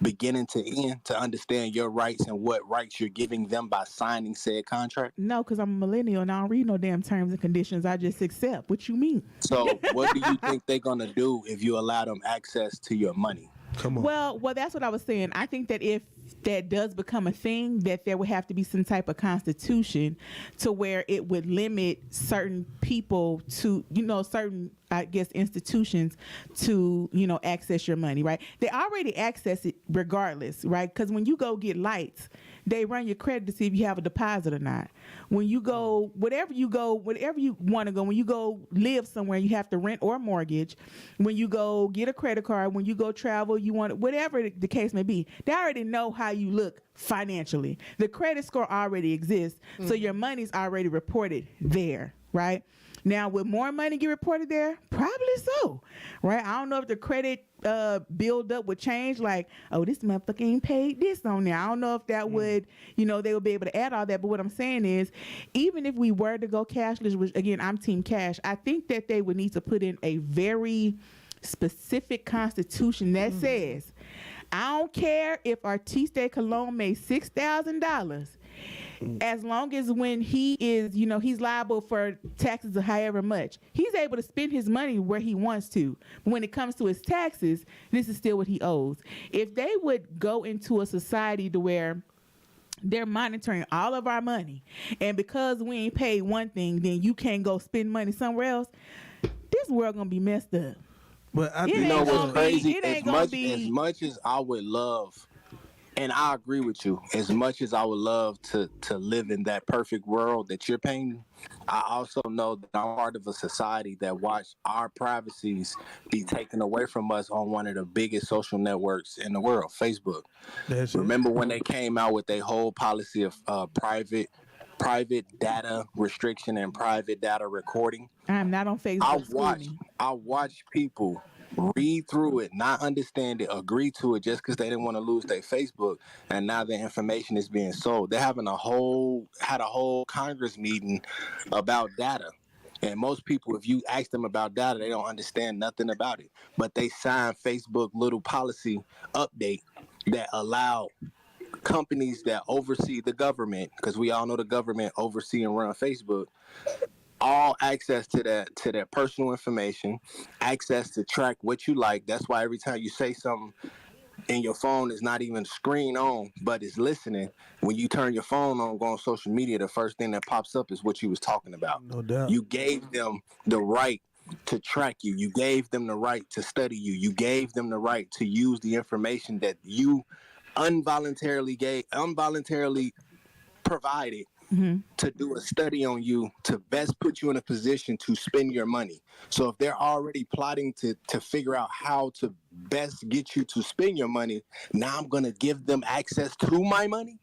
beginning to end to understand your rights and what rights you're giving them by signing said contract? No, because I'm a millennial and I don't read no damn terms and conditions. I just accept. What you mean? So what do you think they're gonna do if you allow them access to your money? Come on. Well, that's what I was saying. I think that if that does become a thing, that there would have to be some type of constitution to where it would limit certain people to, certain, I guess, institutions to, access your money, right? They already access it regardless, right? Because when you go get lights, they run your credit to see if you have a deposit or not. When you go, whatever you want to go, when you go live somewhere, you have to rent or mortgage. When you go get a credit card, when you go travel, you want, whatever the case may be, they already know how you look financially. The credit score already exists, so your money's already reported there, right? Now, would more money get reported there? Probably so, right? I don't know if the credit build up would change, like, oh, this motherfucker ain't paid this on there. I don't know if that would, they would be able to add all that. But what I'm saying is, even if we were to go cashless, which again, I'm team cash, I think that they would need to put in a very specific constitution that says, I don't care if Artiste Cologne made $6,000. As long as when he is, he's liable for taxes or however much, he's able to spend his money where he wants to. But when it comes to his taxes, this is still what he owes. If they would go into a society to where they're monitoring all of our money, and because we ain't paid one thing, then you can't go spend money somewhere else, this world gonna be messed up. But I It think You know ain't what's gonna crazy? be- it ain't gonna be- As much as I would love, and I agree with you, as much as I would love to live in that perfect world that you're painting, I also know that I'm part of a society that watch our privacies be taken away from us on one of the biggest social networks in the world, Facebook. that's it. Remember when they came out with their whole policy of private data restriction and private data recording? I'm not on Facebook. I watch people read through it, not understand it, agree to it just because they didn't want to lose their Facebook, and now their information is being sold. They're having had a whole Congress meeting about data. And most people, if you ask them about data, they don't understand nothing about it. But they signed Facebook little policy update that allow companies that oversee the government, because we all know the government oversee and run Facebook, all access to that personal information, access to track what you like. That's why every time you say something and your phone is not even screen on, but it's listening, when you turn your phone on, go on social media, the first thing that pops up is what you was talking about. No doubt. You gave them the right to track you. You gave them the right to study you. You gave them the right to use the information that you involuntarily provided to do a study on you to best put you in a position to spend your money. So if they're already plotting to figure out how to best get you to spend your money, now I'm going to give them access to my money?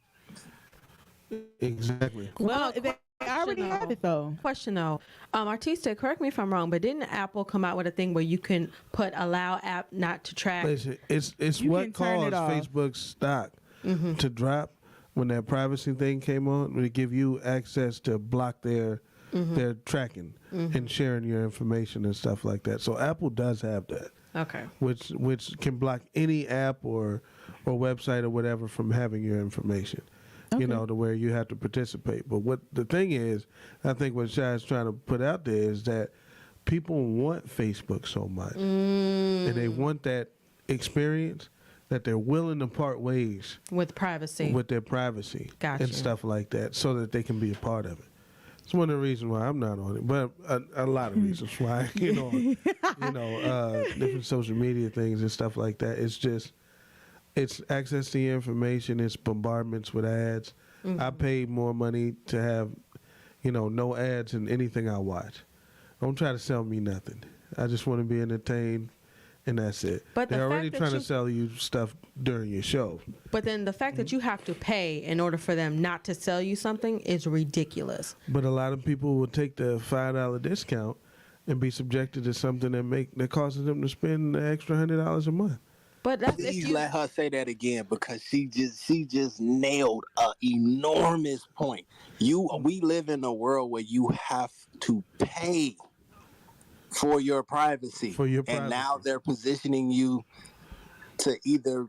Exactly. Well, they already have it though. Question though, Artiste, correct me if I'm wrong, but didn't Apple come out with a thing where you can allow app not to track? Listen, it's You what can turn caused it off. Facebook's stock to drop when that privacy thing came on. When it give you access to block their tracking and sharing your information and stuff like that. So Apple does have that. Okay. Which can block any app or website or whatever from having your information. You know, to where you have to participate. But what the thing is, I think what Shai is trying to put out there is that people want Facebook so much, and they want that experience that they're willing to part ways With privacy. with their privacy Gotcha. and stuff like that, so that they can be a part of it. It's one of the reasons why I'm not on it, but a lot of reasons why, different social media things and stuff like that. It's just, it's access to your information. It's bombardments with ads. I paid more money to have, no ads in anything I watch. Don't try to sell me nothing. I just want to be entertained, and that's it. But the they're fact already that trying to you- sell you stuff during your show. But then the fact that you have to pay in order for them not to sell you something is ridiculous. But a lot of people will take the $5 discount and be subjected to something that causes them to spend the extra $100 a month. But that's if Please you, let her say that again, because she just nailed an enormous point. We live in a world where you have to pay for your privacy. For your And now privacy. they're positioning you to either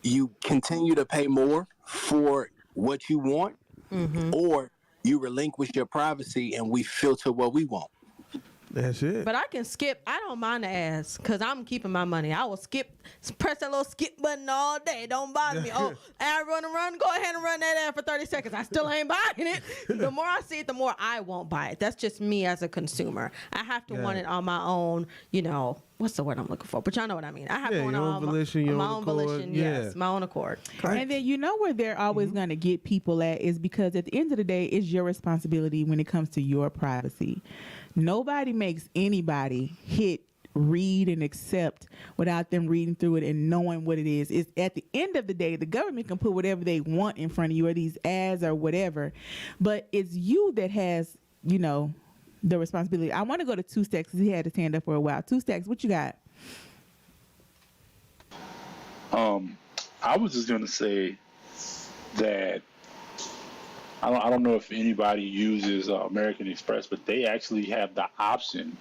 you continue to pay more for what you want, or you relinquish your privacy and we filter what we want. That's it. But I can skip. I don't mind the ads because I'm keeping my money. I will press that little skip button all day. Don't bother me. Oh, ad run. Go ahead and run that ad for 30 seconds. I still ain't buying it. The more I see it, the more I won't buy it. That's just me as a consumer. I have to want it on my own, what's the word I'm looking for? But y'all know what I mean. I have to want it on my own volition. Yes, my own accord. Correct. And then where they're always going to get people at is because at the end of the day, it's your responsibility when it comes to your privacy. Nobody makes anybody hit read and accept without them reading through it and knowing what it is. It's at the end of the day, the government can put whatever they want in front of you or these ads or whatever, but it's you that has, the responsibility. I want to go to Two Stacks because he had to stand up for a while. Two Stacks, what you got? I was just gonna say that I don't know if anybody uses American Express, but they actually have the option,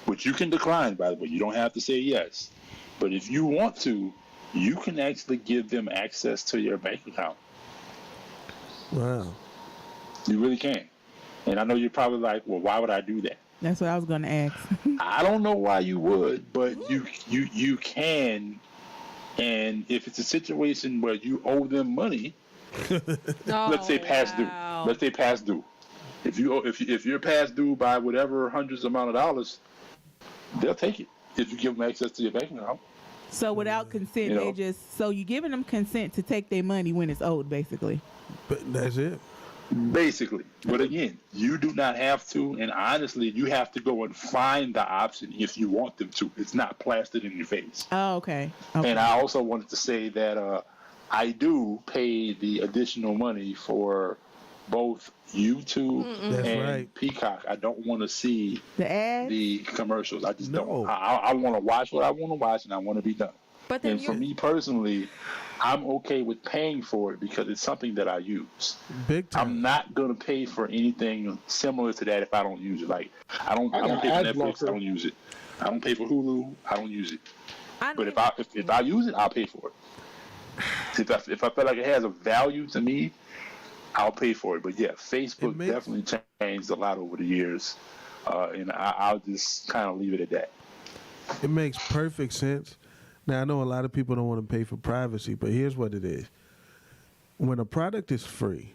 which you can decline, by the way. You don't have to say yes. But if you want to, you can actually give them access to your bank account. Wow. You really can. And I know you're probably like, well, why would I do that? That's what I was going to ask. I don't know why you would, but you can. And if it's a situation where you owe them money, let's say past due. Let's say past due. If you're past due by whatever hundreds amount of dollars, they'll take it if you give them access to your bank account. So without consent, you're giving them consent to take their money when it's owed, basically. But that's it. Basically. But again, you do not have to, and honestly, you have to go and find the option if you want them to. It's not plastered in your face. Oh, okay. And I also wanted to say that I do pay the additional money for both YouTube and Peacock. I don't want to see the ads, the commercials. I just don't. I want to watch what I want to watch, and I want to be done. But then for me personally, I'm okay with paying for it because it's something that I use. Big time. I'm not going to pay for anything similar to that if I don't use it. Like I don't pay for Netflix. I don't use it. I don't pay for Hulu. I don't use it. But if I use it, I'll pay for it. If I feel like it has a value to me, I'll pay for it. But yeah, Facebook definitely changed a lot over the years, and I'll just kind of leave it at that. It makes perfect sense. Now, I know a lot of people don't want to pay for privacy, but here's what it is. When a product is free,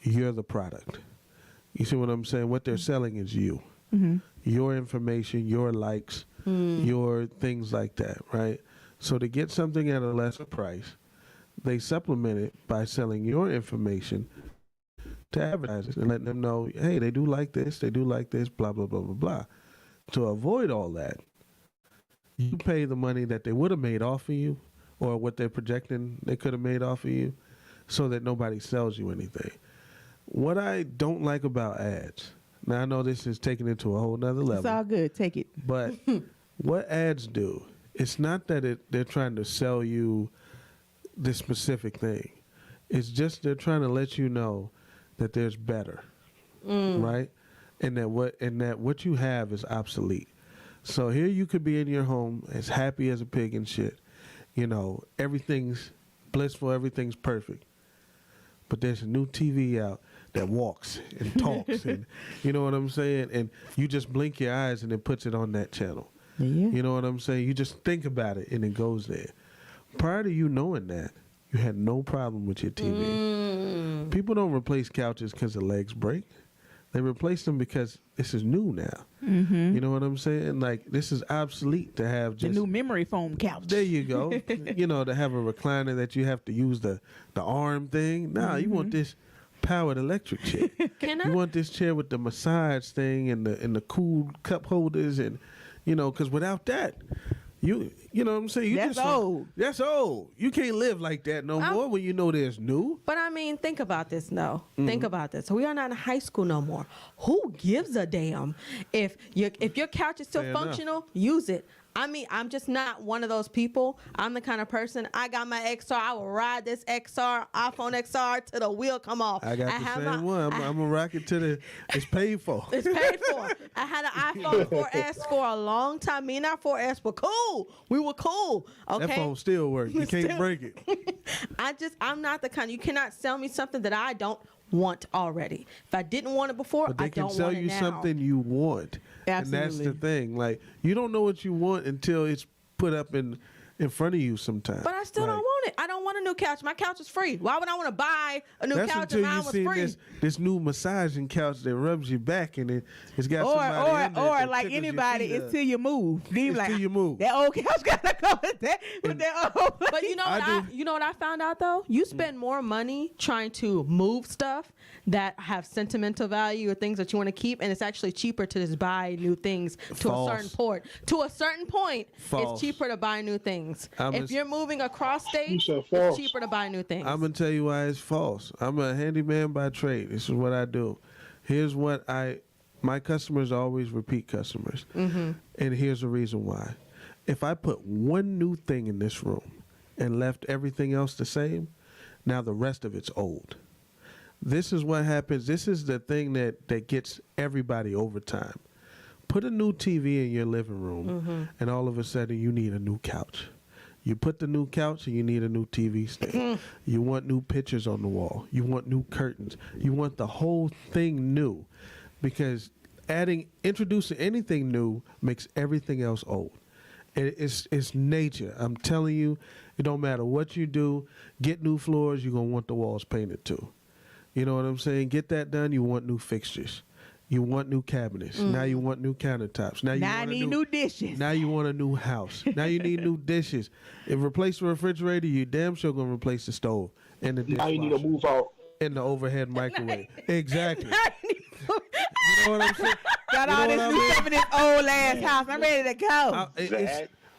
you're the product. You see what I'm saying? What they're selling is you. Mm-hmm. Your information, your likes, your things like that, right? So to get something at a lesser price, they supplement it by selling your information to advertisers and letting them know, hey, they do like this, blah, blah, blah, blah, blah. To avoid all that, you pay the money that they would have made off of you or what they're projecting they could have made off of you so that nobody sells you anything. What I don't like about ads, now I know this is taken it to a whole nother level. It's all good. Take it. But what ads do, it's not that they're trying to sell you this specific thing. It's just they're trying to let you know that there's better, right? And that what you have is obsolete. So here you could be in your home as happy as a pig and shit. Everything's blissful, everything's perfect. But there's a new TV out that walks and talks and you know what I'm saying? And you just blink your eyes and it puts it on that channel. Yeah. You know what I'm saying? You just think about it and it goes there. Prior to you knowing that, you had no problem with your TV. People don't replace couches because the legs break. They replace them because this is new now. Mm-hmm. You know what I'm saying? Like, this is obsolete to have just... The new memory foam couch. There you go. To have a recliner that you have to use the arm thing. Nah, you want this powered electric chair. You want this chair with the massage thing and the cool cup holders and, because without that... You know what I'm saying? That's old. That's old. You can't live like that no more when you know there's new. But I mean, think about this, no. Think about this. We are not in high school no more. Who gives a damn? If your couch is still functional, use it. I mean, I'm just not one of those people. I'm the kind of person, I got my XR, I will ride this iPhone XR till the wheel come off. I got the same one. I'm going to rock it till it's paid for. It's paid for. I had an iPhone 4S for a long time. Me and our 4S were cool. We were cool. Okay. That phone still works. You can't break it. I'm not the kind. You cannot sell me something that I don't want already. If I didn't want it before, but they I can don't sell want it you now. something you want. Absolutely. And that's the thing. Like, you don't know what you want until it's put up in front of you sometimes. But I still don't want it. I don't want a new couch. My couch is free. Why would I want to buy a new That's couch until if mine you was see free? this new massaging couch that rubs your back and it's got somebody in there or that like tickles your anybody, feet it's up. till you move. Then you It's like, till you move. That old couch gotta go with that. But you know what I found out though? You spend more money trying to move stuff that have sentimental value or things that you want to keep, and it's actually cheaper to just buy new things to False. a certain point. To a certain point, False. it's cheaper to buy new things. I'm If you're moving across state, You said it's false. cheaper to buy new things. I'm gonna tell you why it's false. I'm a handyman by trade. This is what I do. Here's what my customers are always repeat customers, and here's the reason why. If I put one new thing in this room and left everything else the same, now the rest of it's old. This is what happens. This is the thing that gets everybody over time. Put a new TV in your living room, and all of a sudden you need a new couch. You put the new couch and you need a new TV stand. You want new pictures on the wall. You want new curtains. You want the whole thing new, because introducing anything new makes everything else old. It's nature. I'm telling you, it don't matter what you do. Get new floors, you're gonna want the walls painted too. You know what I'm saying? Get that done. You want new fixtures. You want new cabinets. Now you want new countertops. Now I need new dishes. Now you want a new house. Now you need new dishes. If replace the refrigerator, you damn sure gonna replace the stove and the Now dishwasher you need to move out. and the overhead microwave. Exactly. You know what I'm saying? Got You all know this what I new mean? stuff in this old ass house. I'm ready to go.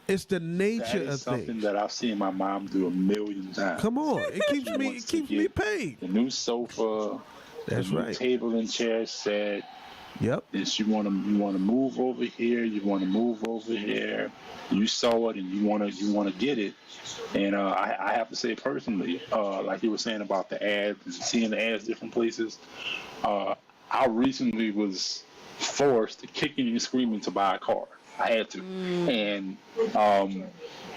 It's the That nature is of something things. that I've seen my mom do a million times. Come on, it keeps me wants to me get paid. The new sofa, That's the new right. table and chair set. Yep. Is you want to move over here, you want to move over here. You saw it and you want to get it. And I have to say personally, like you were saying about the ads and seeing the ads different places. I recently was forced, kicking and screaming, to buy a car. I had to, and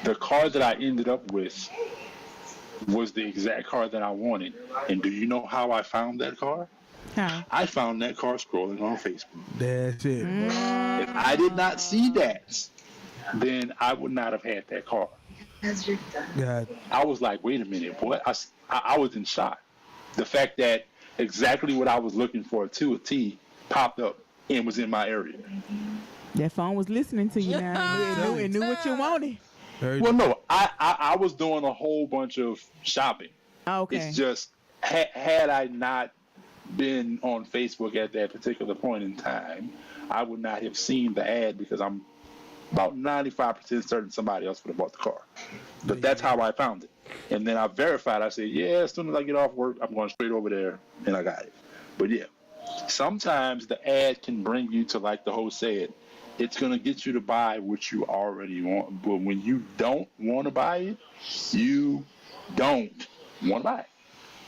the car that I ended up with was the exact car that I wanted. And do you know how I found that car? Huh. I found that car scrolling on Facebook. That's it. If I did not see that, then I would not have had that car. God. I was like, wait a minute, what? I was in shock. The fact that exactly what I was looking for to a T popped up and was in my area. That phone was listening to you now. It knew what you wanted. Well, no, I was doing a whole bunch of shopping. Okay. It's just, had I not been on Facebook at that particular point in time, I would not have seen the ad, because I'm about 95% certain somebody else would have bought the car. But that's how I found it. And then I verified. I said, yeah, as soon as I get off work, I'm going straight over there, and I got it. But yeah, sometimes the ad can bring you to, like the host said, it's going to get you to buy what you already want. But when you don't want to buy it, you don't want to buy it.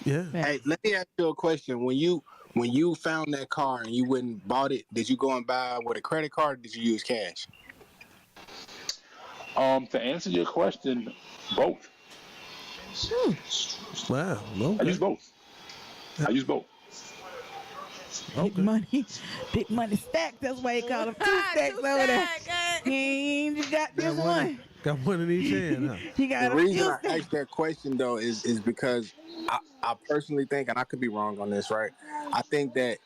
Yeah. Hey, let me ask you a question. When you found that car and you went and bought it, did you go and buy it with a credit card, or did you use cash? To answer your question, both. Wow. I Okay. use both. Big money stack. That's why you call them two stacks over there. He ain't just got this one. Got one in each hand, huh? He got The a reason few I stacks. asked that question though is because I personally think, and I could be wrong on this, right? I think that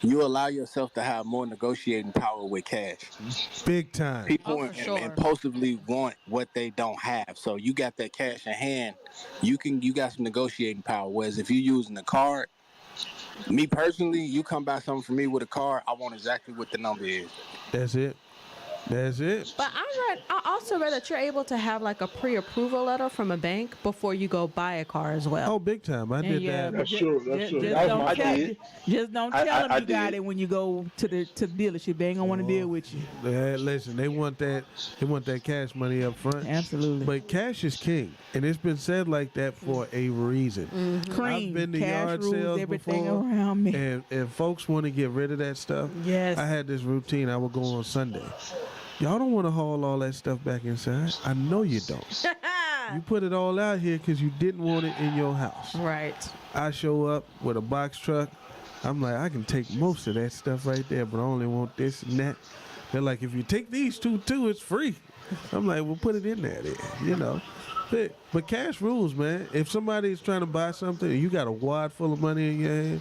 you allow yourself to have more negotiating power with cash. Big time. People Oh, for sure. impulsively want what they don't have. So you got that cash in hand, you got some negotiating power. Whereas if you're using a card, me personally, you come buy something for me with a card, I want exactly what the number is. That's it. That's it. But I also read that you're able to have like a pre-approval letter from a bank before you go buy a car as well. Oh, big time. I did that. That's true. That's true. Just That was don't my tell, thing. just don't tell them I you got did. it when you go to the dealership. They ain't gonna want to deal with you. Listen, they want that cash money up front. Absolutely. But cash is king, and it's been said like that for a reason. Cream, I've been to cash yard rules sales everything before, around me. and if folks want to get rid of that stuff, Yes. I had this routine. I would go on Sunday. Y'all don't want to haul all that stuff back inside. I know you don't. You put it all out here because you didn't want it in your house. Right. I show up with a box truck. I'm like, I can take most of that stuff right there, but I only want this and that. They're like, if you take these two too, it's free. I'm like, well, put it in there then, you know. But cash rules, man. If somebody's trying to buy something and you got a wad full of money in your hand,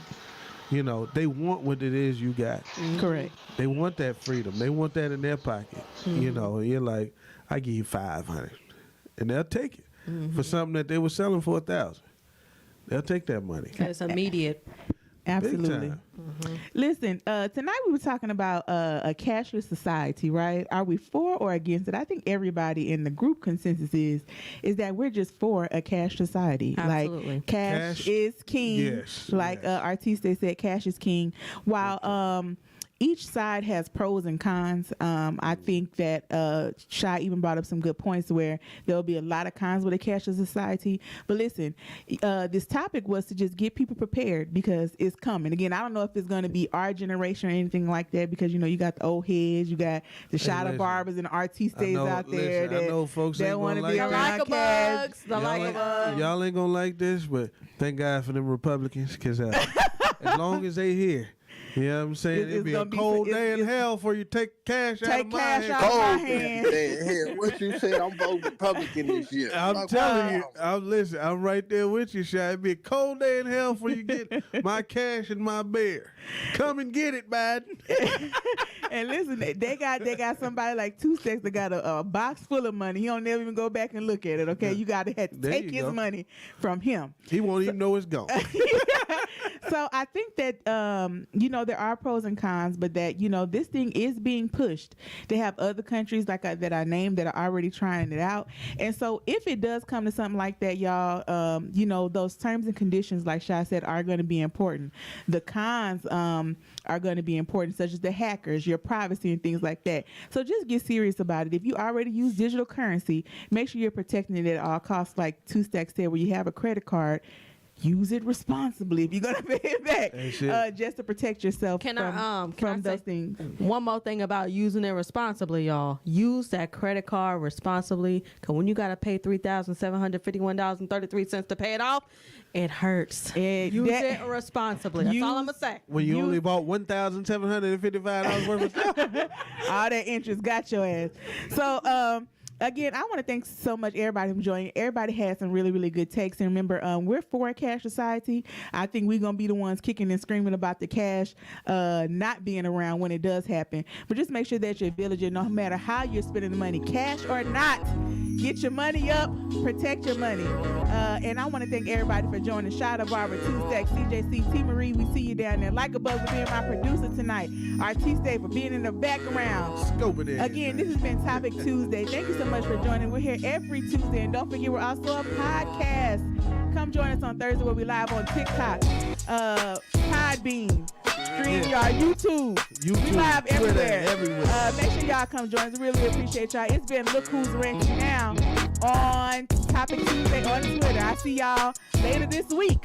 you know, they want what it is you got. Correct. They want that freedom. They want that in their pocket. You know, you're like, I give you $500, and they'll take it for something that they were selling for $1,000. They'll take that money. It's immediate. Absolutely. time. Listen, tonight we were talking about a cashless society, right? Are we for or against it? I think everybody in the group consensus is that we're just for a cash society. Absolutely. Like cash is king. Yes, Like yes. Artiste said, cash is king. While each side has pros and cons. I think that Shy even brought up some good points where there'll be a lot of cons with a cashless society. But listen, this topic was to just get people prepared because it's coming. Again, I don't know if it's going to be our generation or anything like that because, you know, you got the old heads, you got the Shada listen, barbers and artistes out there listen, I know folks that ain't want to gonna be like around The cash. like-a-bugs, the like-a-bugs. Y'all ain't gonna like this, but thank God for them Republicans, because as long as they here, you know what I'm saying? It's It'd be a gonna be- cold it's- day in it's- hell for you to take cash out of Take my cash hand. out of my Cold hand. Hell, what you said? I'm voting Republican this year. I'm telling you, I'm right there with you, Shy. It'd be a cold day in hell for you get my cash and my beer. Come and get it, Biden. And listen, they got somebody like Two Stacks that got a box full of money. He don't never even go back and look at it. Okay, you got to There take you his go. money from him. He won't even know it's gone. So I think that you know, there are pros and cons, but that, you know, this thing is being pushed. They have other countries that I named that are already trying it out. And so if it does come to something like that, y'all, you know, those terms and conditions, like Shy said, are going to be important. The cons are going to be important, such as the hackers, your privacy, and things like that. So just get serious about it. If you already use digital currency, make sure you're protecting it at all costs. Like Two Stacks said, where you have a credit card, use it responsibly if you're gonna pay it back, That's it. just to protect yourself Can from I those say things. one more thing about using it responsibly, y'all? Use that credit card responsibly, because when you got to pay $3,751.33 to pay it off, it hurts. Use it responsibly. That's all I'm going to say. When you only bought $1,755 worth of stuff. All that interest got your ass. So again, I want to thank so much everybody who joined. Everybody had some really, really good takes. And remember, we're for a cash society. I think we're going to be the ones kicking and screaming about the cash not being around when it does happen. But just make sure that you're vigilant no matter how you're spending the money, cash or not. Get your money up, protect your money. And I want to thank everybody for joining. Shada Barber, Two Stacks, CJC, T. Marie, we see you down there. Like a bug for being my producer tonight. Artiste for being in the background. Scoping it. Again, this has been Topic Tuesday. Thank you so much for joining. We're here every Tuesday. And don't forget, we're also a podcast. Come join us on Thursday where we live on TikTok, Podbean, StreamYard, YouTube. We live Twitter, everywhere. everywhere. Make sure y'all come join us. Really appreciate y'all. It's been Look Who's Ranking Now on Topic Tuesday on Twitter. I see y'all later this week.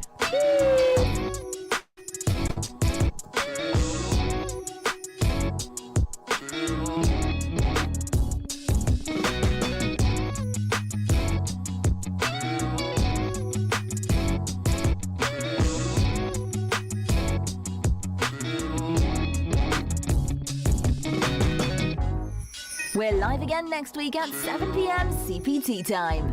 We're live again next week at 7 p.m. CPT time.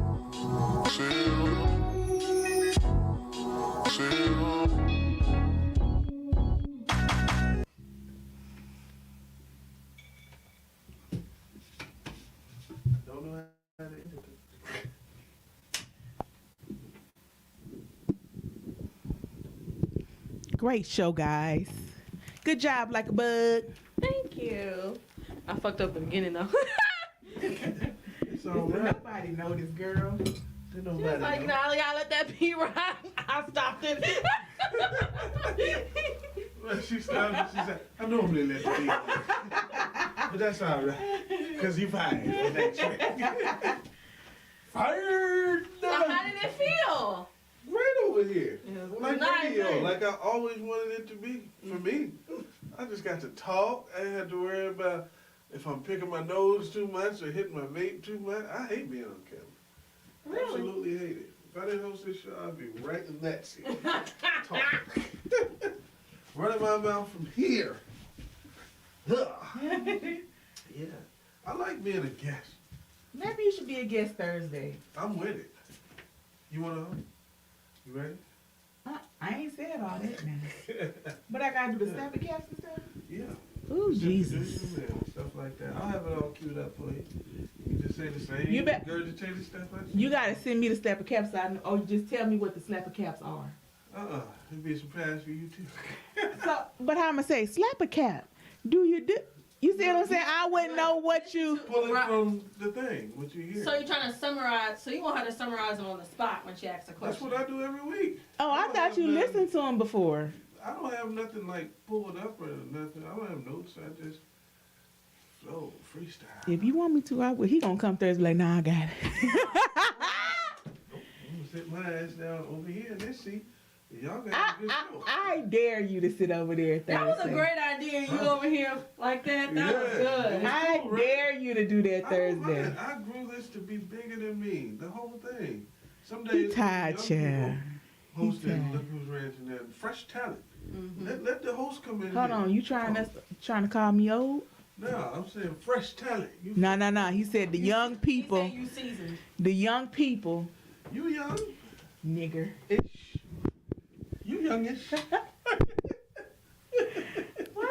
Great show, guys. Good job, Like a Bug. Thank you. I fucked up at the beginning though. It's all right. Nobody know this girl. Didn't She was nobody like, know. nah, I gotta let that pee ride. I stopped it. Well, she started. She said, "I normally let the people, but that's all right, cause you fired for that trick." Fired. So how did it feel? Right over here, like nice, radio, man. like I always wanted it to be for me. I just got to talk. I didn't have to worry about if I'm picking my nose too much or hitting my vape too much. I hate being on camera. Really? Absolutely hate it. If I didn't host this show, I'd be right in that seat. Talk. Running my mouth from here. Ugh. Yeah. I like being a guest. Maybe you should be a guest Thursday. I'm with it. You wanna? You ready? I ain't said all that now. But I gotta do the snapping caps and stuff? Yeah. Ooh, Jesus. And stuff like that. I'll have it all queued up for you. You just say the same. You bet- Regurgitated stuff like that. You gotta send me the snapper caps or just tell me what the snapper caps are. It'd be a surprise for you too. So, but how I'm gonna say, slap a cap. Do you do? You see what I'm saying? I wouldn't know what you. Pull it from the thing, what you hear. So you're trying to summarize. So you want her to summarize it on the spot when she asks a That's question. what I do every week. Oh, I thought you listened to them before. I don't have nothing like pulled up or nothing. I don't have notes. I just flow, freestyle. If you want me to, I will. He gonna come Thursday like, nah, I got it. I'm gonna sit my ass down over here in this seat. Y'all got a good show. I dare you to sit over there Thursday. That was a great idea. You over here like that. That was good. I cool, right? dare you to do that I don't Thursday. mind. I grew this to be bigger than me. The whole thing. Some He days tired, young child. people hosting tired. Look Who's Ranching there. Fresh talent. Let the host come in. Hold here. on, you trying to call me old? No, I'm saying fresh talent. You, No. He said the young people. You seasoned. The young people, you young nigger. ish. You youngish. Why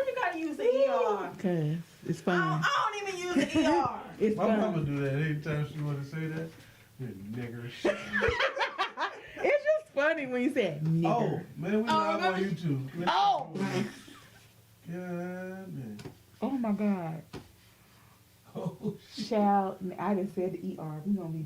you gotta use the ER? Cause it's funny. I don't even use the ER. It's My mama funny. do that anytime she want to say that. You niggerish. It's just funny when you say Oh, nigger. man, we live on remember- YouTube. Oh. God, man. Oh my God. Oh, Child, I done said the ER. We gonna be